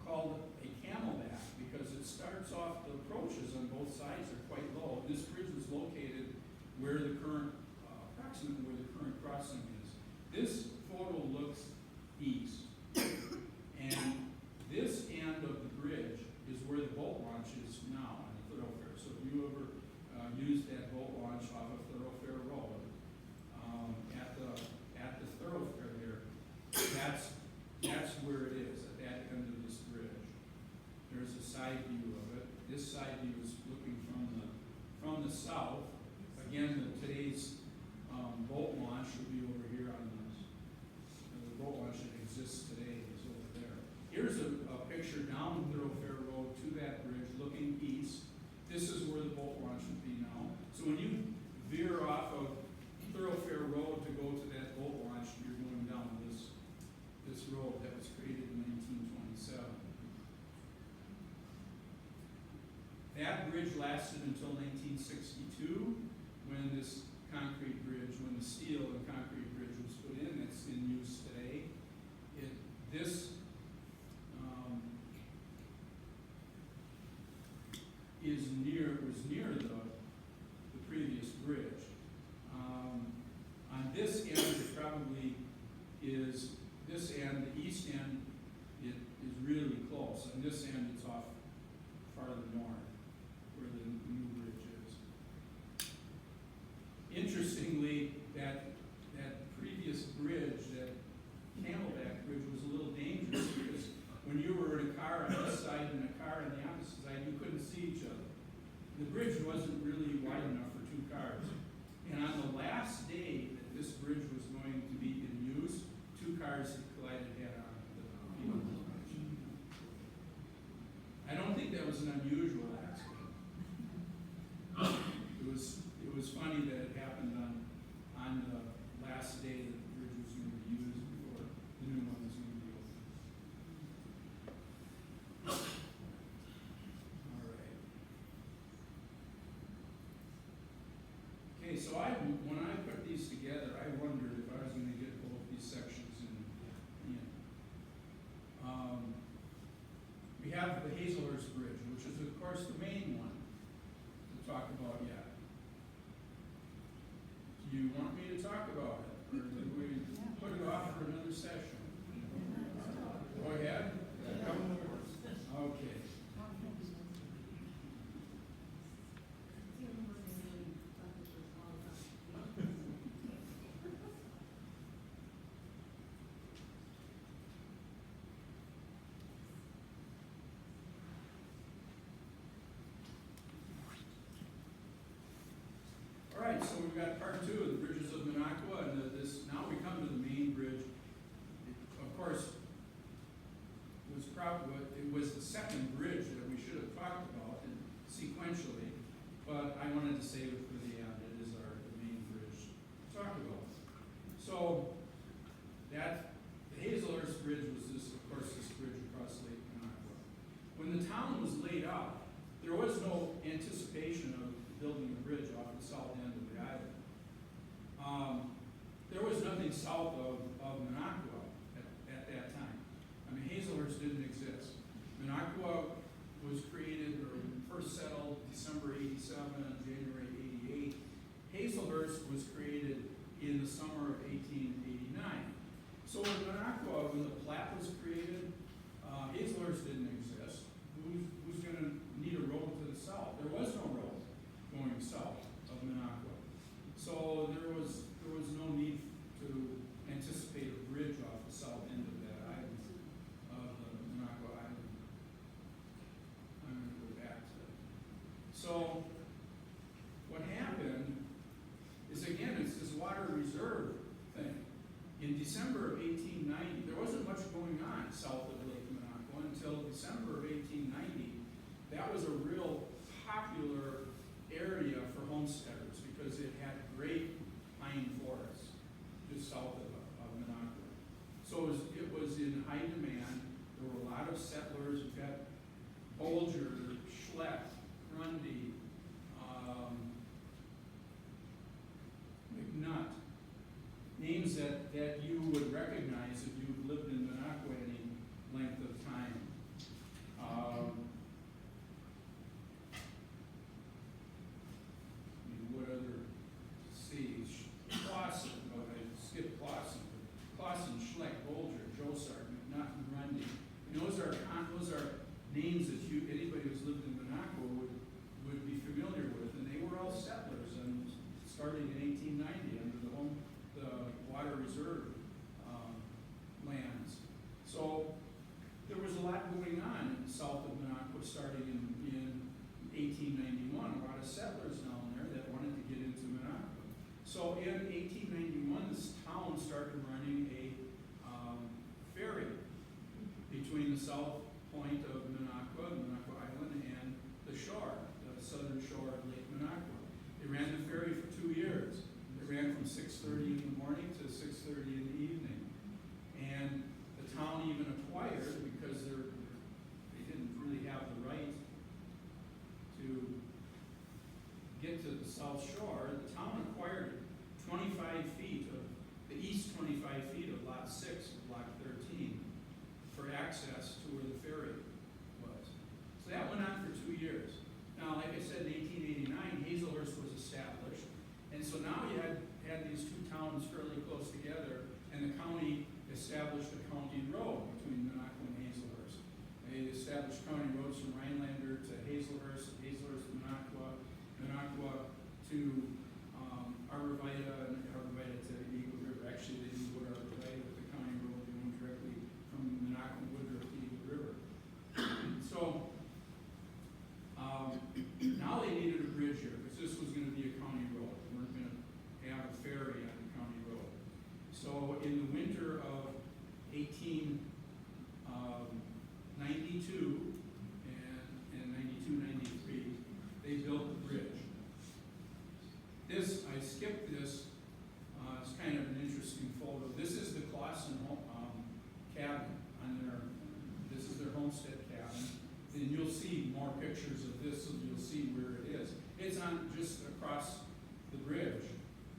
called a camelback because it starts off, the approaches on both sides are quite low. This bridge was located where the current, approximately where the current crossing is. This photo looks east. And this end of the bridge is where the boat launch is now on the thoroughfare. So if you ever used that boat launch off of Thoroughfare Road, at the thoroughfare there, that's where it is, at that end of this bridge. There's a side view of it. This side view is looking from the south. Again, today's boat launch would be over here on this. The boat launch that exists today is over there. Here's a picture down Thoroughfare Road to that bridge, looking east. This is where the boat launch would be now. So when you veer off of Thoroughfare Road to go to that boat launch, you're going down this road that was created in 1927. That bridge lasted until 1962, when this concrete bridge, when the steel and concrete bridge was put in, that's in use today. This was near the previous bridge. On this end, it probably is, this end, the east end, it is really close. On this end, it's off farther north, where the new bridge is. Interestingly, that previous bridge, that Camelback Bridge, was a little dangerous because when you were in a car on this side and a car on the opposite side, you couldn't see each other. The bridge wasn't really wide enough for two cars. And on the last day that this bridge was going to be in use, two cars had collided head-on with the bridge. I don't think that was an unusual accident. It was funny that it happened on the last day that the bridge was going to be used before the new one was going to be opened. All right. Okay, so when I put these together, I wondered if I was going to get both these sections in. We have the Hazelhurst Bridge, which is, of course, the main one to talk about yet. Do you want me to talk about it, or do we put it off for another session? Go ahead. Okay. All right, so we've got part two of the Bridges of Minocqua, and now we come to the main bridge. Of course, it was the second bridge that we should have talked about sequentially, but I wanted to save it for the end. It is the main bridge to talk about. So the Hazelhurst Bridge was this, of course, this bridge across Lake Minocqua. When the town was laid out, there was no anticipation of building a bridge off the south end of the island. There was nothing south of Minocqua at that time. So what happened is, again, it's this water reserve thing. In December of 1890, there wasn't much going on south of Lake Minocqua until December of 1890. That was a real popular area for homesteaders because it had great pine forests just south of Minocqua. So it was in high demand. There were a lot of settlers. You've got Bolger, Schleck, Grundy, McNutt, names that you would recognize if you've lived in Minocqua any length of time. What other, see, Clausen, I skipped Clausen. Clausen, Schleck, Bolger, Josart, McNutt, and Grundy. And those are names that anybody who's lived in Minocqua would be familiar with, and they were all settlers, and starting in 1890 under the water reserve lands. So there was a lot going on south of Minocqua starting in 1891. A lot of settlers down there that wanted to get into Minocqua. So in 1891, this town started running a ferry between the south point of Minocqua Island, and the shore, the southern shore of Lake Minocqua. They ran the ferry for 2 years. It ran from 6:30 in the morning to 6:30 in the evening. And the town even acquired, because they didn't really have the right to get to the south shore, the town acquired 25 feet of, the east 25 feet of lot 6 of block 13 for access to where the ferry was. So that went on for 2 years. Now, like I said, in 1889, Hazelhurst was established, and so now you had these two towns fairly close together, and the county established a county road between Minocqua and Hazelhurst. They established county roads from Rhinelander to Hazelhurst, Hazelhurst to Minocqua, Minocqua to Arborvita, and Arborvita to Eagle River. Actually, they didn't go to Arborvita with the county road, they went directly from Minocqua and Woodruff to Eagle River. So now they needed a bridge here, because this was going to be a county road. They weren't going to have a ferry on the county road. So in the winter of 1892 and 92-93, they built the bridge. This, I skipped this, it's kind of an interesting photo. This is the Clausen cabin on this is their homestead cabin. And you'll see more pictures of this, and you'll see where it is. It's on just across the bridge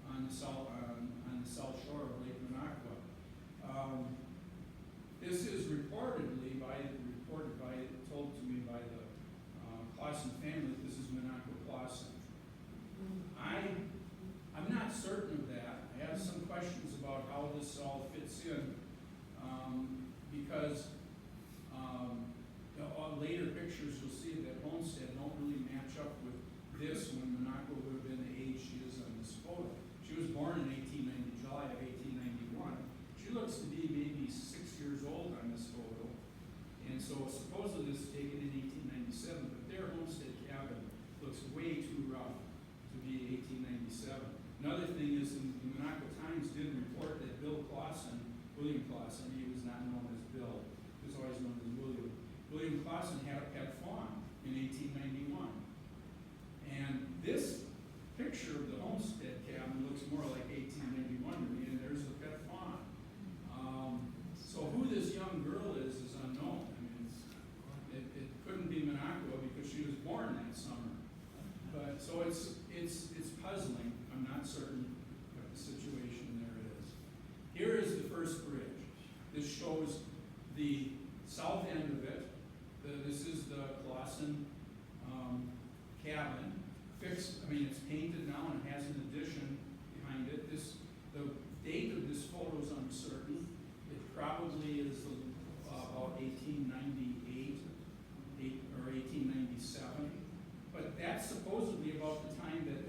on the south shore of Lake Minocqua. This is told to me by the Clausen family. This is Minocqua Clausen. I'm not certain of that. I have some questions about how this all fits in, because later pictures you'll see that homestead don't really match up with this when Minocqua would have been the age she is on this photo. She was born in July of 1891. She looks to be maybe 6 years old on this photo. And so supposedly this is taken in 1897, but their homestead cabin looks way too rough to be 1897. Another thing is, the Minocqua Times did report that William Clausen, he was not known as Bill, he was always known as William. William Clausen had a pet fawn in 1891. And this picture of the homestead cabin looks more like 1891 to me, and there's the pet fawn. So who this young girl is unknown. I mean, it couldn't be Minocqua because she was born that summer. But so it's puzzling. I'm not certain what the situation there is. Here is the first bridge. This shows the south end of it. This is the Clausen cabin. Fixed, I mean, it's painted now and has an addition behind it. The date of this photo is uncertain. It probably is about 1898 or 1897. But that's supposedly about the time that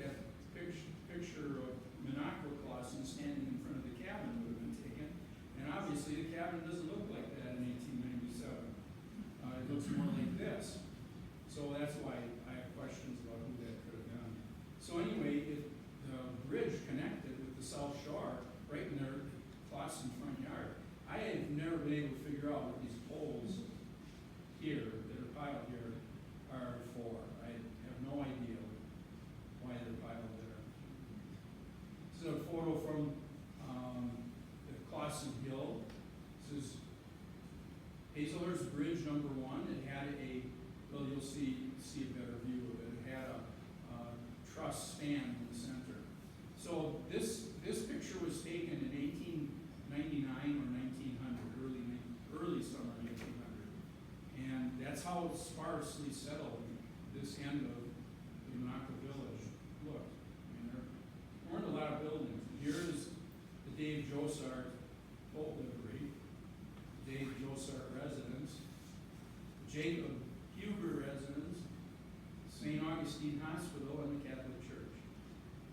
picture of Minocqua Clausen standing in front of the cabin would have been taken. And obviously the cabin doesn't look like that in 1897. It looks more like this. So that's why I have questions about who here, that are piled here, are for. I have no idea why they're piled there. This is a photo from the Clawson Hill. This is Hazelhurst Bridge number 1. It had well, you'll see a better view of it. It had a truss span in the center. So this picture was taken in 1899 or 1900, early summer 1900. And that's how sparsely settled this end of the Minocqua village looked. I mean, there weren't a lot of buildings. Here's the Dave Josart boat livery, Dave Josart residence, Jacob Huber residence, St. Augustine Hospital, and the Catholic Church.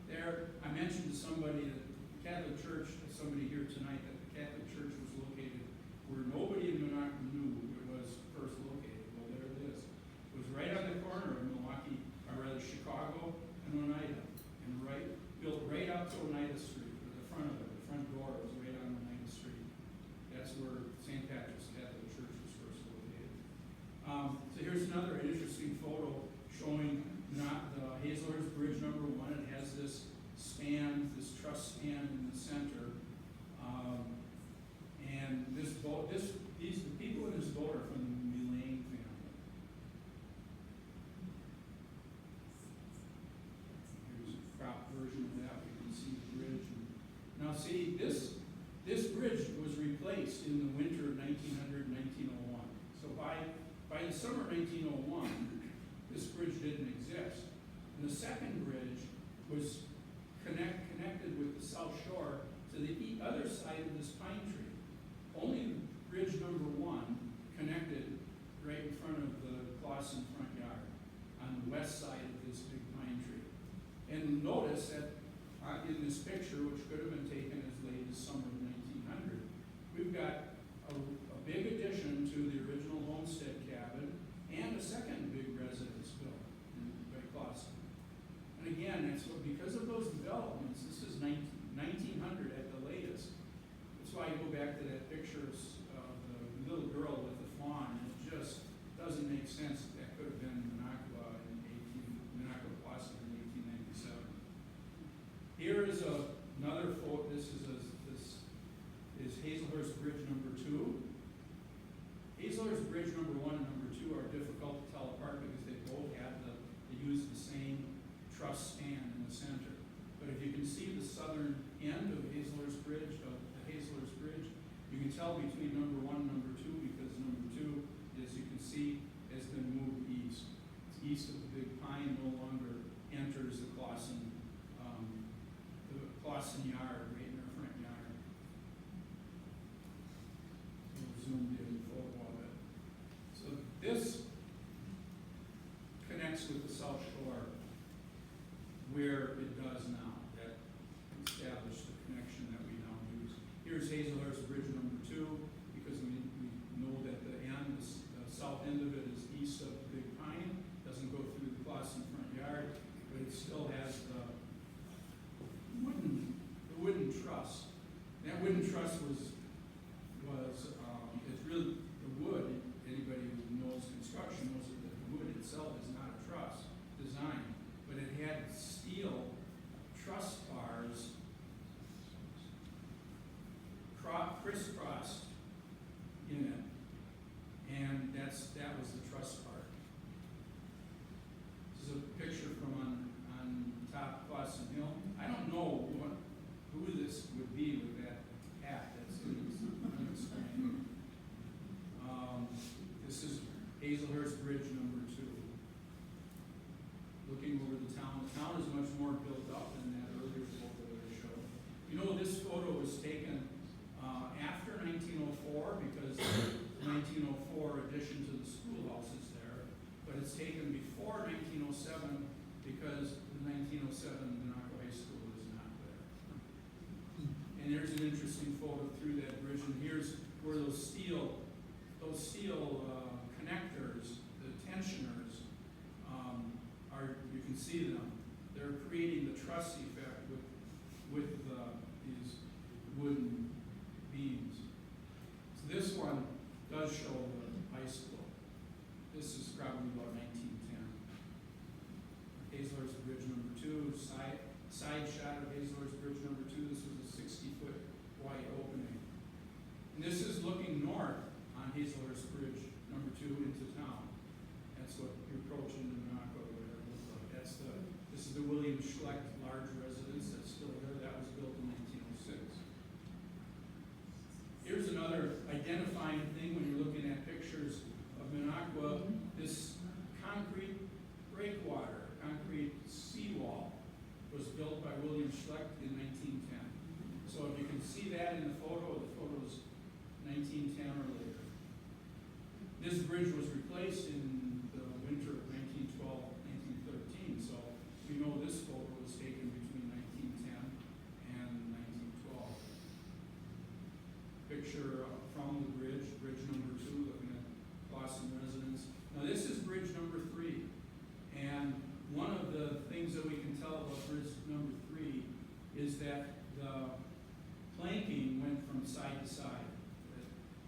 There, I mentioned to somebody that the Catholic Church, somebody here tonight, that the Catholic Church was located where nobody in Minocqua knew it was first located. Well, there it is. It was right on the corner of Milwaukee, or rather Chicago and Oneida, and built right up to Oneida Street, or the front of it. The front door was right on Oneida Street. That's where St. Patrick's Catholic Church was first located. So here's another interesting photo showing not the Hazelhurst Bridge number 1. It has this span, this truss span in the center. And this boat, the people in this boat are from the Mullane family. Here's a crop version of that. We can see the bridge. Now see, this bridge was replaced in the winter of 1900, 1901. So by the summer of 1901, this bridge didn't exist. And the second bridge was connected with the South Shore to the other side of this pine tree. Only bridge number 1 connected right in front of the Clawson front yard on the west side of this big pine tree. And notice that in this picture, which could have been taken as late as summer of 1900, we've got a big addition to the original homestead cabin and a second big residence built by Clawson. And again, that's because of those developments, this is 1900 at the latest. That's why I go back to that picture of the little girl with the fawn, and it just doesn't make sense that that could have been Minocqua Clawson in 1897. Here is another photo. This is Hazelhurst Bridge number 2. Hazelhurst Bridge number 1 and number 2 are difficult to tell apart because they both they use the same truss span in the center. But if you can see the southern end of Hazelhurst Bridge, you can tell between number 1 and number 2 because number 2, as you can see, has been moved east. It's east of the big pine, no longer enters the Clawson yard, right in their front yard. We'll zoom in photo of it. So this connects with the South Shore where it does now. That established the connection that we now use. Here's Hazelhurst Bridge number 2, because we know that the south end of it is east of the big pine, doesn't go through the Clawson front yard, but it still has the wooden truss. That wooden truss was it's really the wood. Anybody who knows construction knows that the wood itself is not a truss design, but it had steel truss bars crisscrossed in it, and that was the truss part. This is a picture from on top Clawson Hill. I don't know who this would be with that hat that's on the screen. This is Hazelhurst Bridge number 2. Looking over the town. The town is much more built up than that earlier photo that I showed. You know, this photo was taken after 1904 because the 1904 addition to the schoolhouse is there, but it's taken before 1907 because the 1907 Minocqua High School is not there. And there's an interesting photo through that bridge, and here's where those steel connectors, the tensioners, you can see them. They're creating the truss effect with these wooden beams. So this one does show the high school. talking about 1910. Hazelhurst Bridge number 2, side shot of Hazelhurst Bridge number 2. This was a 60-foot wide opening. And this is looking north on Hazelhurst Bridge number 2 into town. That's what you're approaching the Minocqua, whatever it looks like. This is the William Schlecht large residence that's still there. That was built in 1906. Here's another identifying thing when you're looking at pictures of Minocqua. This concrete breakwater, concrete seawall, was built by William Schlecht in 1910. So if you can see that in the photo's 1910 or later. This bridge was replaced in the winter of 1912, 1913, so we know this photo was taken between 1910 and 1912. Picture from the bridge number 2, looking at Clausen residence. Now this is bridge number 3, and one of the things that we can tell about bridge number 3 is that the planking went from side to side.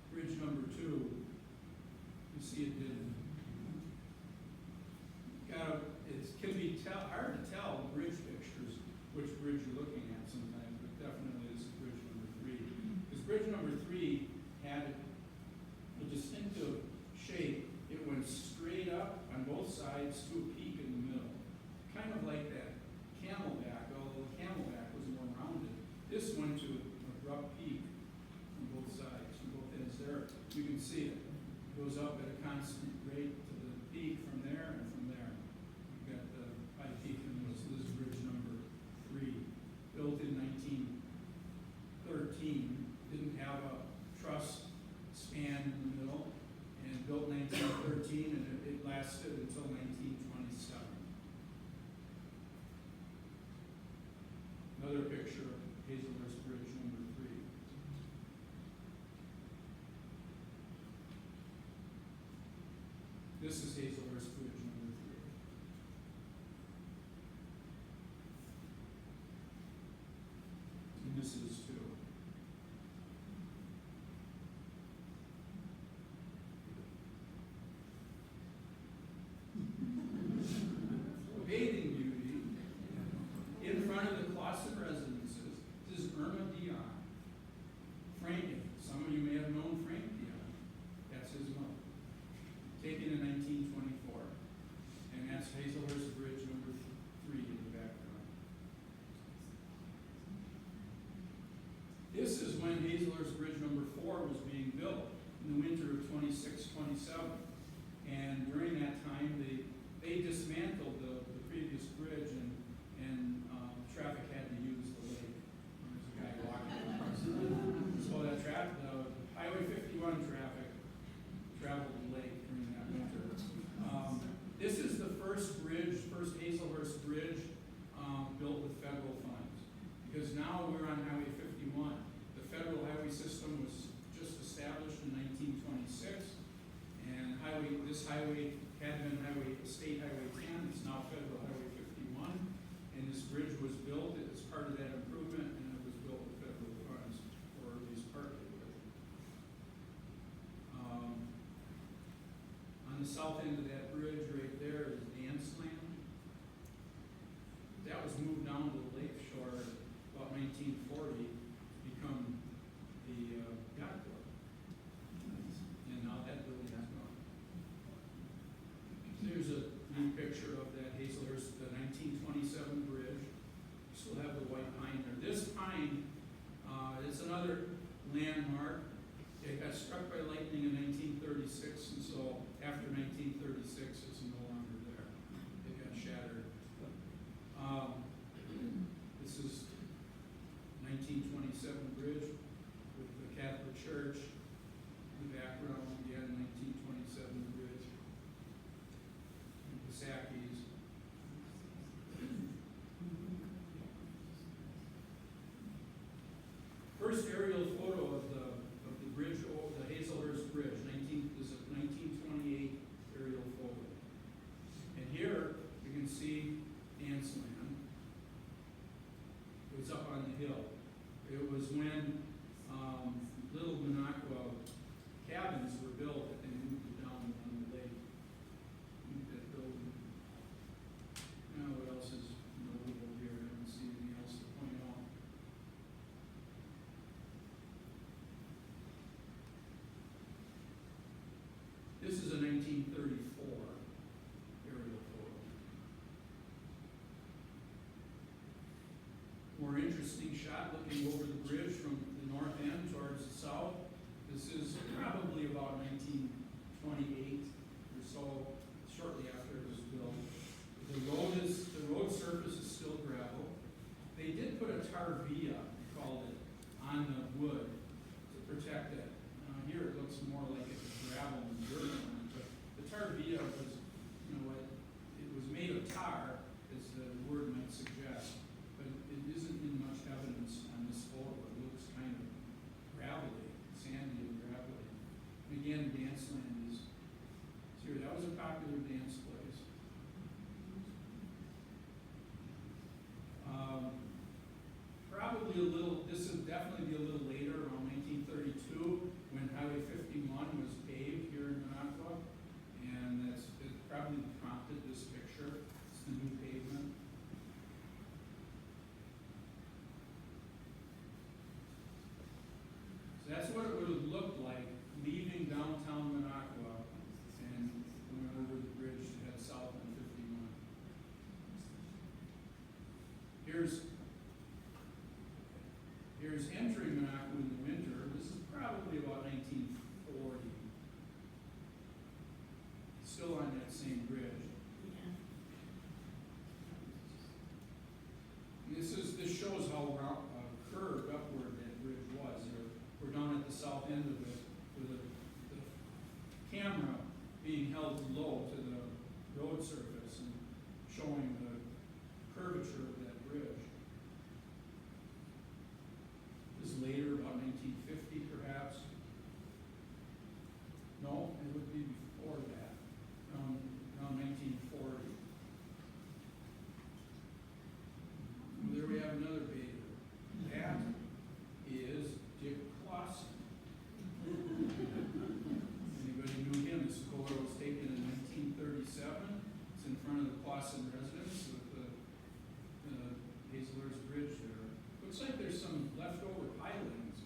Bridge number 2, you see it didn't. It can be hard to tell the bridge pictures which bridge you're looking at sometimes, but definitely this is bridge number 3. Because bridge number 3 had a distinctive shape. It went straight up on both sides to a peak in the middle. Kind of like that camelback, although the camelback was more rounded. This went to an abrupt peak on both sides, from both ends there. You can see it. It goes up at a constant rate to the peak from there and from there. You've got the high peak in this. This is bridge number 3, built in 1913. Didn't have a truss span in the middle, and built 1913, and it lasted until 1927. Another picture of Hazelhurst Bridge number 3. This is Hazelhurst Bridge number 3. And this is 2. Bathing beauty in front of the Clausen residences. This is Irma Dion. Frank, some of you may have known Frank Dion. That's his mother. Taken in 1924. And that's Hazelhurst Bridge number 3 in the background. This is when Hazelhurst Bridge number 4 was being built in the winter of 26-27. And during that time, they dismantled the previous bridge, and traffic had to use the lake. There's a guy walking across the lake. So that Highway 51 traffic traveled the lake during that winter. This is the first Hazelhurst Bridge built with federal funds. Because now we're on Highway 51. The federal highway system was just established in 1926, and this highway had been State Highway 10. It's now Federal Highway 51, and this bridge was built as part of that improvement, and it was built with federal funds, or at least partly with. On the south end of that bridge right there is Dance Land. That was moved down to the lake shore about 1940 to become the yacht club. And now that building is gone. There's a neat picture of that Hazelhurst, the 1927 bridge. You still have the white pine there. This pine, it's another landmark. It got struck by lightning in 1936, and so after 1936, it's no longer there. It got shattered. This is 1927 bridge with the Catholic Church in the background. Again, 1927 bridge. Sackies. First aerial photo of the This is a 1934 aerial photo. More interesting shot looking over the bridge from the north end towards the south. This is probably about 1928 or so, shortly after it was built. The road surface is still gravel. They did put a tarvia, they called it, on the wood to protect it. Here it looks more like it's gravel and dirt on it, but the tarvia was, it was made of tar, as the word might suggest, but it isn't in much evidence on this photo. It looks kind of gravelly, sandy and gravelly. And again, Danceland is here. That was a popular dance place. Probably a little, this would definitely be a little later, around 1932, when Highway 51 was paved here in Minocqua, and it probably prompted this picture. It's the new pavement. So that's what it would have looked like leaving downtown Minocqua and going over the bridge to head south on 51. Here's entering Minocqua in the winter. This is probably about 1940. Still on that same bridge. Yeah. This shows how curved upward that bridge was. We're down at the south end of it with the camera being held low to the road surface and showing the curvature of that bridge. This is later, about 1950 perhaps. No, it would be before that, around 1940. Well, there we have another bather. That is Dick Clausen. Anybody knew him? This photo was taken in 1937. It's in front of the Clausen residence with the Hazelhurst Bridge there. Looks like there's some leftover pilings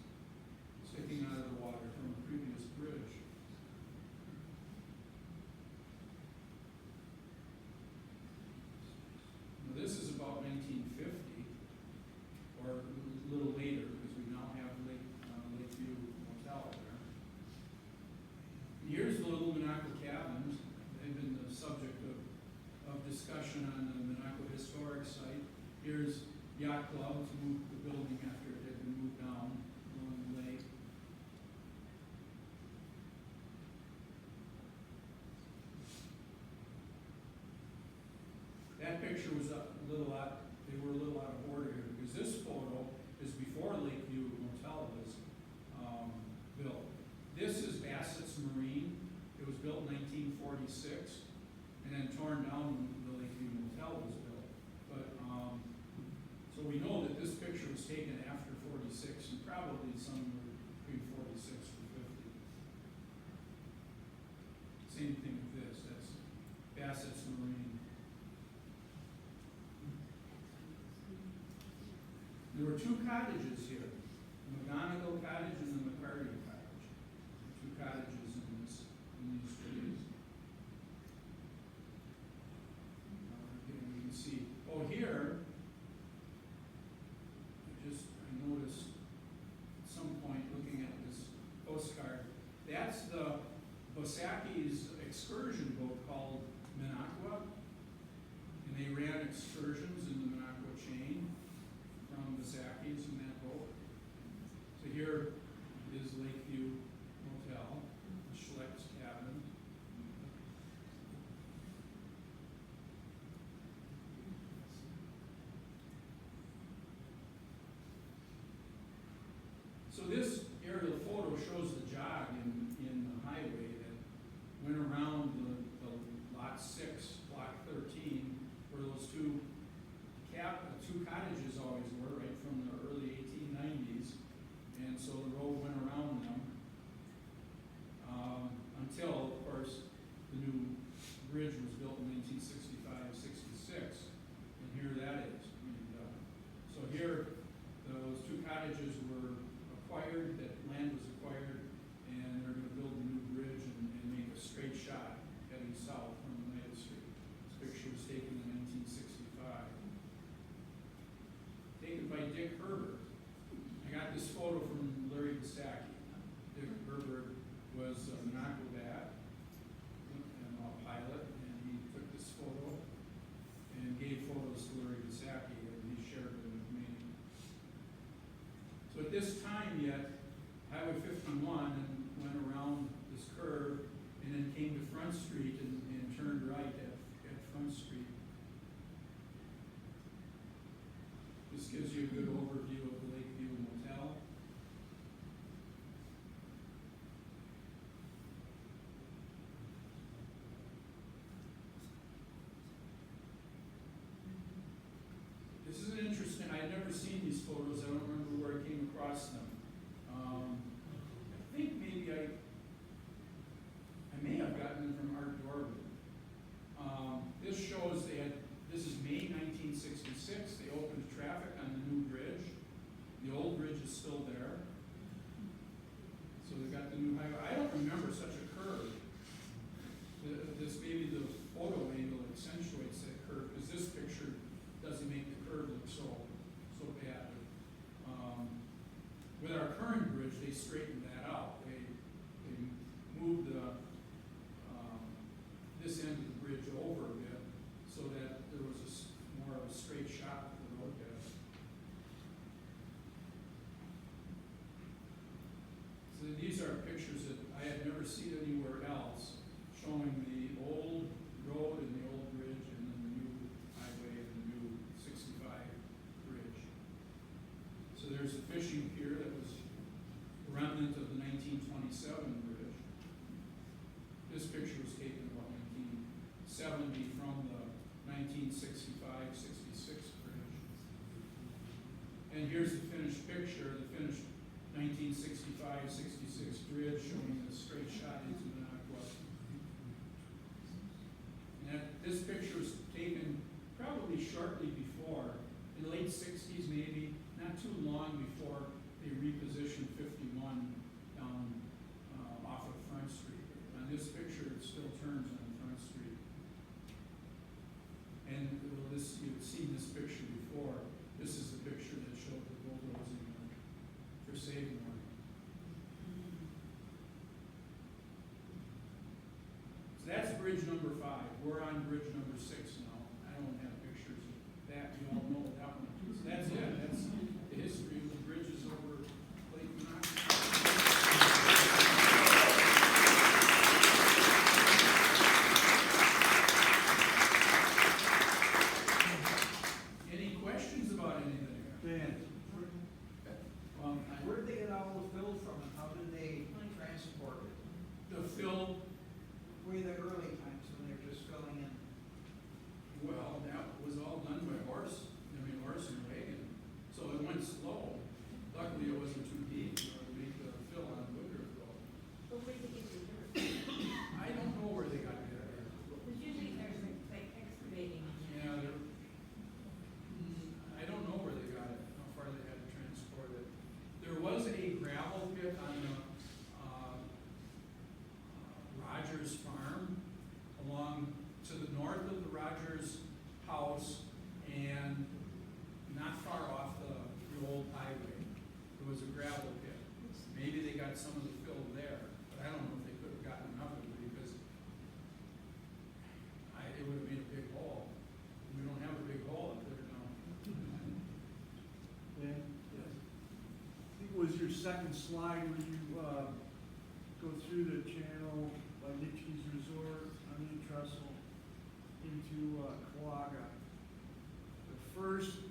sticking out of the water from a previous bridge. Now this is about 1950, or a little later, because we now have Lakeview Motel there. And here's the little Minocqua cabins. They've been the subject of discussion on the Minocqua Historic Site. Here's Yacht Club to move the building after it had been moved down along the lake. That picture was they were a little out of order here because this photo is before Lakeview Motel was built. This is Bassett's Marine. It was built in 1946 and then torn down when the Lakeview Motel was built. But so we know that this picture was taken after 46 and probably somewhere between 46 and 50. Same thing with this. That's Bassett's Marine. There were two cottages here, the McGonigal Cottage and the McCarty Cottage. Two cottages in these trees. Again, you can see. Oh, here, I noticed at some point looking at this postcard, that's the Bosaki's excursion boat called Minocqua, and they ran excursions in the Minocqua chain from Bosaki's in that boat. So here is Lakeview Motel, Schlecht's cabin. So this aerial photo shows the jog in the highway that went around the lot 6, block 13, where those two cottages always were, right from the early 1890s. And so the road went around them until, of course, the new bridge was built in 1965-66. And here that is. And, so here, those two cottages were acquired, that land was acquired, and they're going to build a new bridge and make a straight came to Front Street and turned right at Front Street. This gives you a good overview of the Lakeview Motel. This is an interesting, I had never seen these photos, I don't remember where I came across them. I think maybe I may have gotten them from Art Dorman. This shows this is May 1966, they opened traffic on the new bridge. The old bridge is still there. So they got the new highway. I don't remember such a curve. This maybe the photo angle accentuates that curve, because this picture doesn't make the curve look so bad. With our current bridge, they straightened that out. They moved this end of the bridge over a bit so that there was more of a straight shot of the road bed. So these are pictures that I had never seen anywhere else, showing the old road and the old bridge, and then the new highway and the new 65 bridge. So there's a fishing pier that was a remnant of the 1927 bridge. This picture was taken about 1970 from the 1965-66 bridge. And here's the finished picture, the finished 1965-66 bridge showing the straight shot into Minocqua. And this picture was taken probably shortly before, in the late 60s maybe, not too long before they repositioned 51 down off of Front Street. On this picture, it still turns on Front Street. And you've seen this picture before. This is the picture that showed the bulldozing for saving money. So that's bridge number 5. We're on bridge number 6 now. I don't have pictures of that. You all know that one. So that's it. That's the history of the bridges over Lake Minocqua. Any questions about anything? Dan, Where did they get all the fill from, and how did they transport it? The fill, Way the early times when they're just filling in. well, that was all done by horse and wagon. So it went slow. Luckily, it wasn't too deep, to make the fill on Woodruff Road. But where did they get the dirt? I don't know where they got that. Because usually there's like excavating. Yeah, I don't know where they got it, how far they had to transport it. There was a gravel pit on the Rogers farm along to the north of the Rogers house and not far off the old highway. There was a gravel pit. Maybe they got some of the fill there, but I don't know if they could have gotten enough of it because it would have made a big hole. We don't have a big hole up there now. Dan, Yes. I think it was your second slide where you go through the channel by Nitschke's Resort, Onion Trestle, into Quagga. The first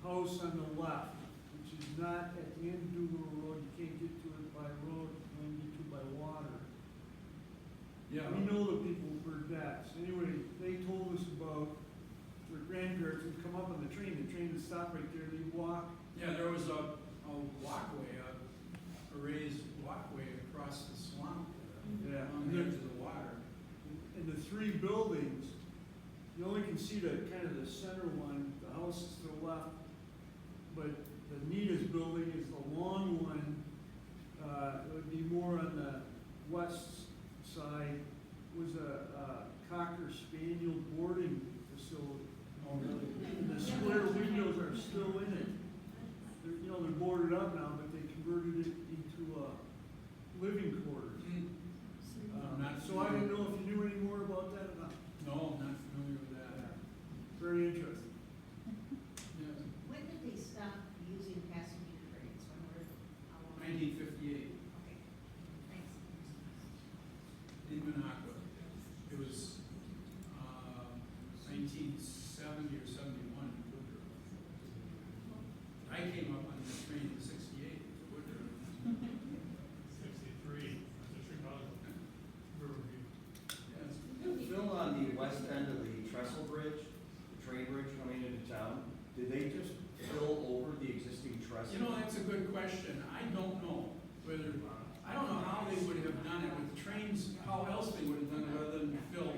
house on the left, which is not at the end of Doolittle Road, you can't get to it by road, you only get to it by water. Yeah. We know the people of Burdette's. Anyway, they told us about their grandparents would come up on the train would stop right there, they'd walk. Yeah, there was a walkway, a raised walkway across the swamp Yeah. on the edge of the water. And the 3 buildings, you only can see the kind of the center one, the house is to the left, but the neatest building is the long one. It would be more on the west side, was a Cocker Spaniel boarding facility. Oh, really? And the square windows are still in it. They're boarded up now, but they converted it into living quarters. So I didn't know if you knew any more about that or not. No, I'm not familiar with that. Very interesting. Yeah. When did they stop using passenger trains? When were, how long? 1958. Okay, thanks. In It was, 1970 or 71 in Woodruff. I came up on the train in 68 to Woodruff. 63, that's a Chicago. Riverview. Yes. Phil, on the west end of the trestle bridge, the train bridge coming into town, did they just fill over the existing trestle? You know, that's a good question. I don't know whether, I don't know how they would have done it with the trains, how else they would have done it other than fill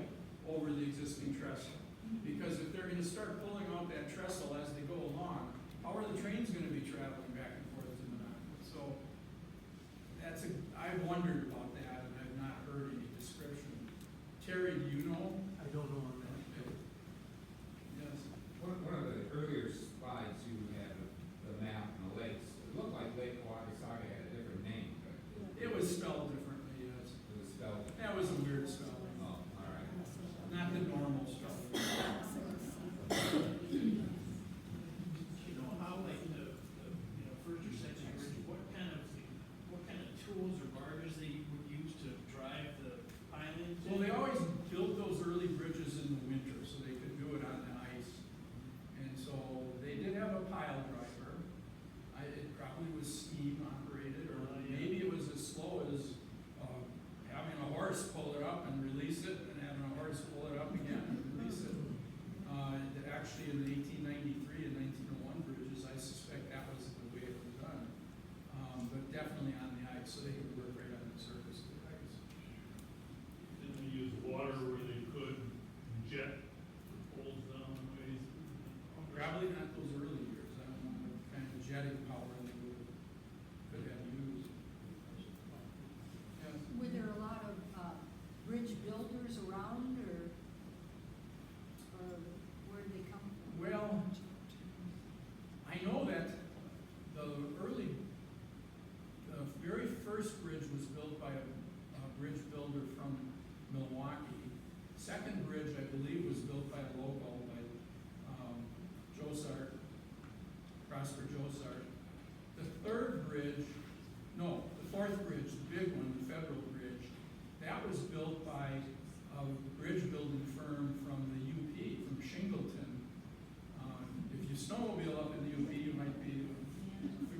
over the existing trestle. Because if they're gonna start pulling out that trestle as they go along, how are the trains gonna be traveling back and forth to Minocqua? So, that's a, I've wondered about that and I've not heard any description. Terry, do you know? I don't know on that. Yes. One of the earlier slides, you had the map and the lakes. It looked like Lake Wagasaka had a different name, but It was spelled differently, yes. it was spelled. That was a weird spelling, Oh, all right. not the normal spelling. You know how like first or second bridge, what kind of tools or barges they would use to drive the islands? Well, they always built those early bridges in the winter, so they could do it on the ice. And so they did have a pile driver. It probably was steam operated, or maybe it was as slow as, having a horse pull it up and release it, and having a horse pull it up again and release it. Actually, in the 1893 and 1901 bridges, I suspect that was the way it was done. But definitely on the ice, so they could work right on the surface of the ice. Didn't they use water where they could jet the poles down the ways? Probably not those early years. I don't know what kind of jetting power they could have used. Yes. Were there a lot of bridge builders around, or where did they come from? Well, I know that the very first bridge was built by a bridge builder from Milwaukee. Second bridge, I believe, was built by a local, by Josart, Prosper Josart. The third bridge, no, the fourth bridge, the big one, the federal bridge, that was built by a bridge building firm from the UP, from Shingleton. If you snowmobile up in the UP, you might be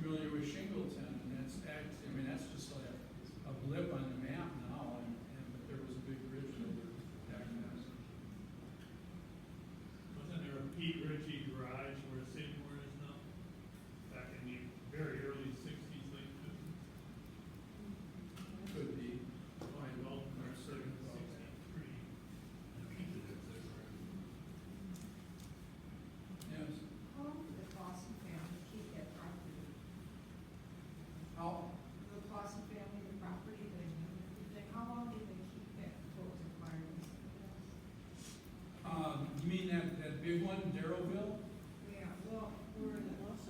familiar with Shingleton, and that's just like a blip on the map now, but there was a big bridge builder back then. Wasn't there a Pete Ritchie garage where Seymour is now? Back in the very early 60s, late 50s? Could be. Oh, I don't, Not certain about that. 63. And Pete lives there, right? Yes. How long did the Clausen family keep that property? How, The Clausen family, the property, how long did they keep that before it was acquired by somebody else? you mean that big one, Darrowville? Yeah, well,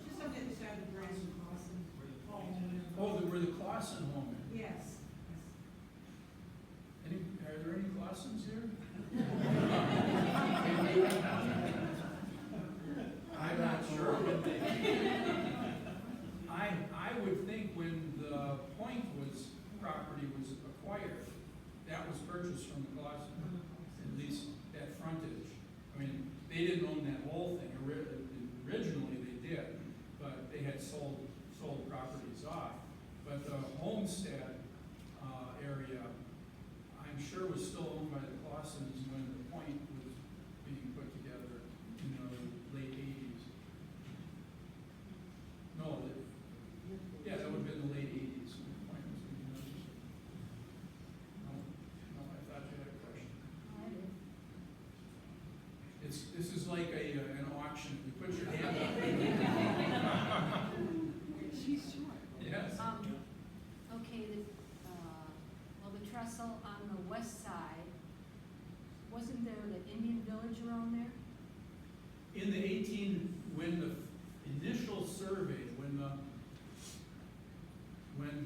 just on the other side of the bridge, the Clausen home. Oh, where the Clausen home is. Yes. Are there any Clausens here? I'm not sure. I would think when the Point property was acquired, that was purchased from the Clausen, at least that frontage. I mean, they didn't own that whole thing. Originally they did, but they had sold properties off. But the homestead area, I'm sure was still owned by the Clausens when the Point was being put together in the late 80s. No, yeah, that would have been the late 80s when the Point was being done. No, I thought you had a question. I did. This is like an auction. You put your hand up. She's short. Yes. Okay, the trestle on the west side, wasn't there the Indian village around there? In the when the initial survey, when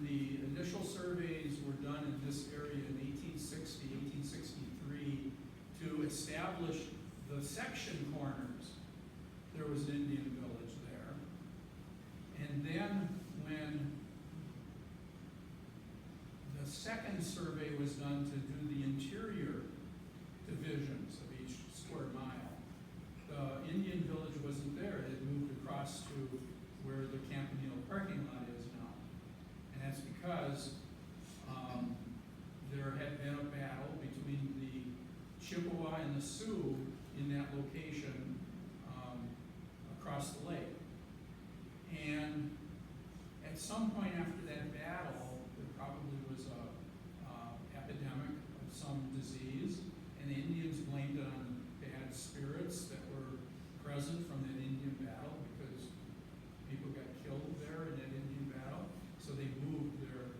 the initial surveys were done in this area in 1860, 1863, to establish the section corners, there was an Indian village there. And then when the second survey was done to do the interior Chippewa and the Sioux in that location, across the lake. And at some point after that battle, there probably was a epidemic of some disease, and the Indians blamed it on bad spirits that were present from that Indian battle, because people got killed there in that Indian battle. So they moved their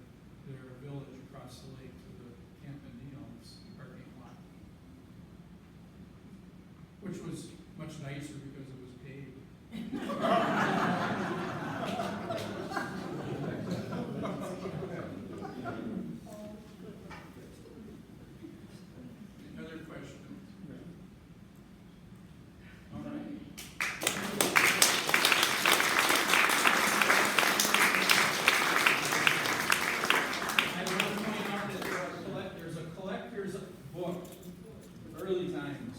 village across the lake to the Camp Indians parking lot, which was much nicer because it was paved. Other questions? All right. I want to point out that there's a collector's book, early times,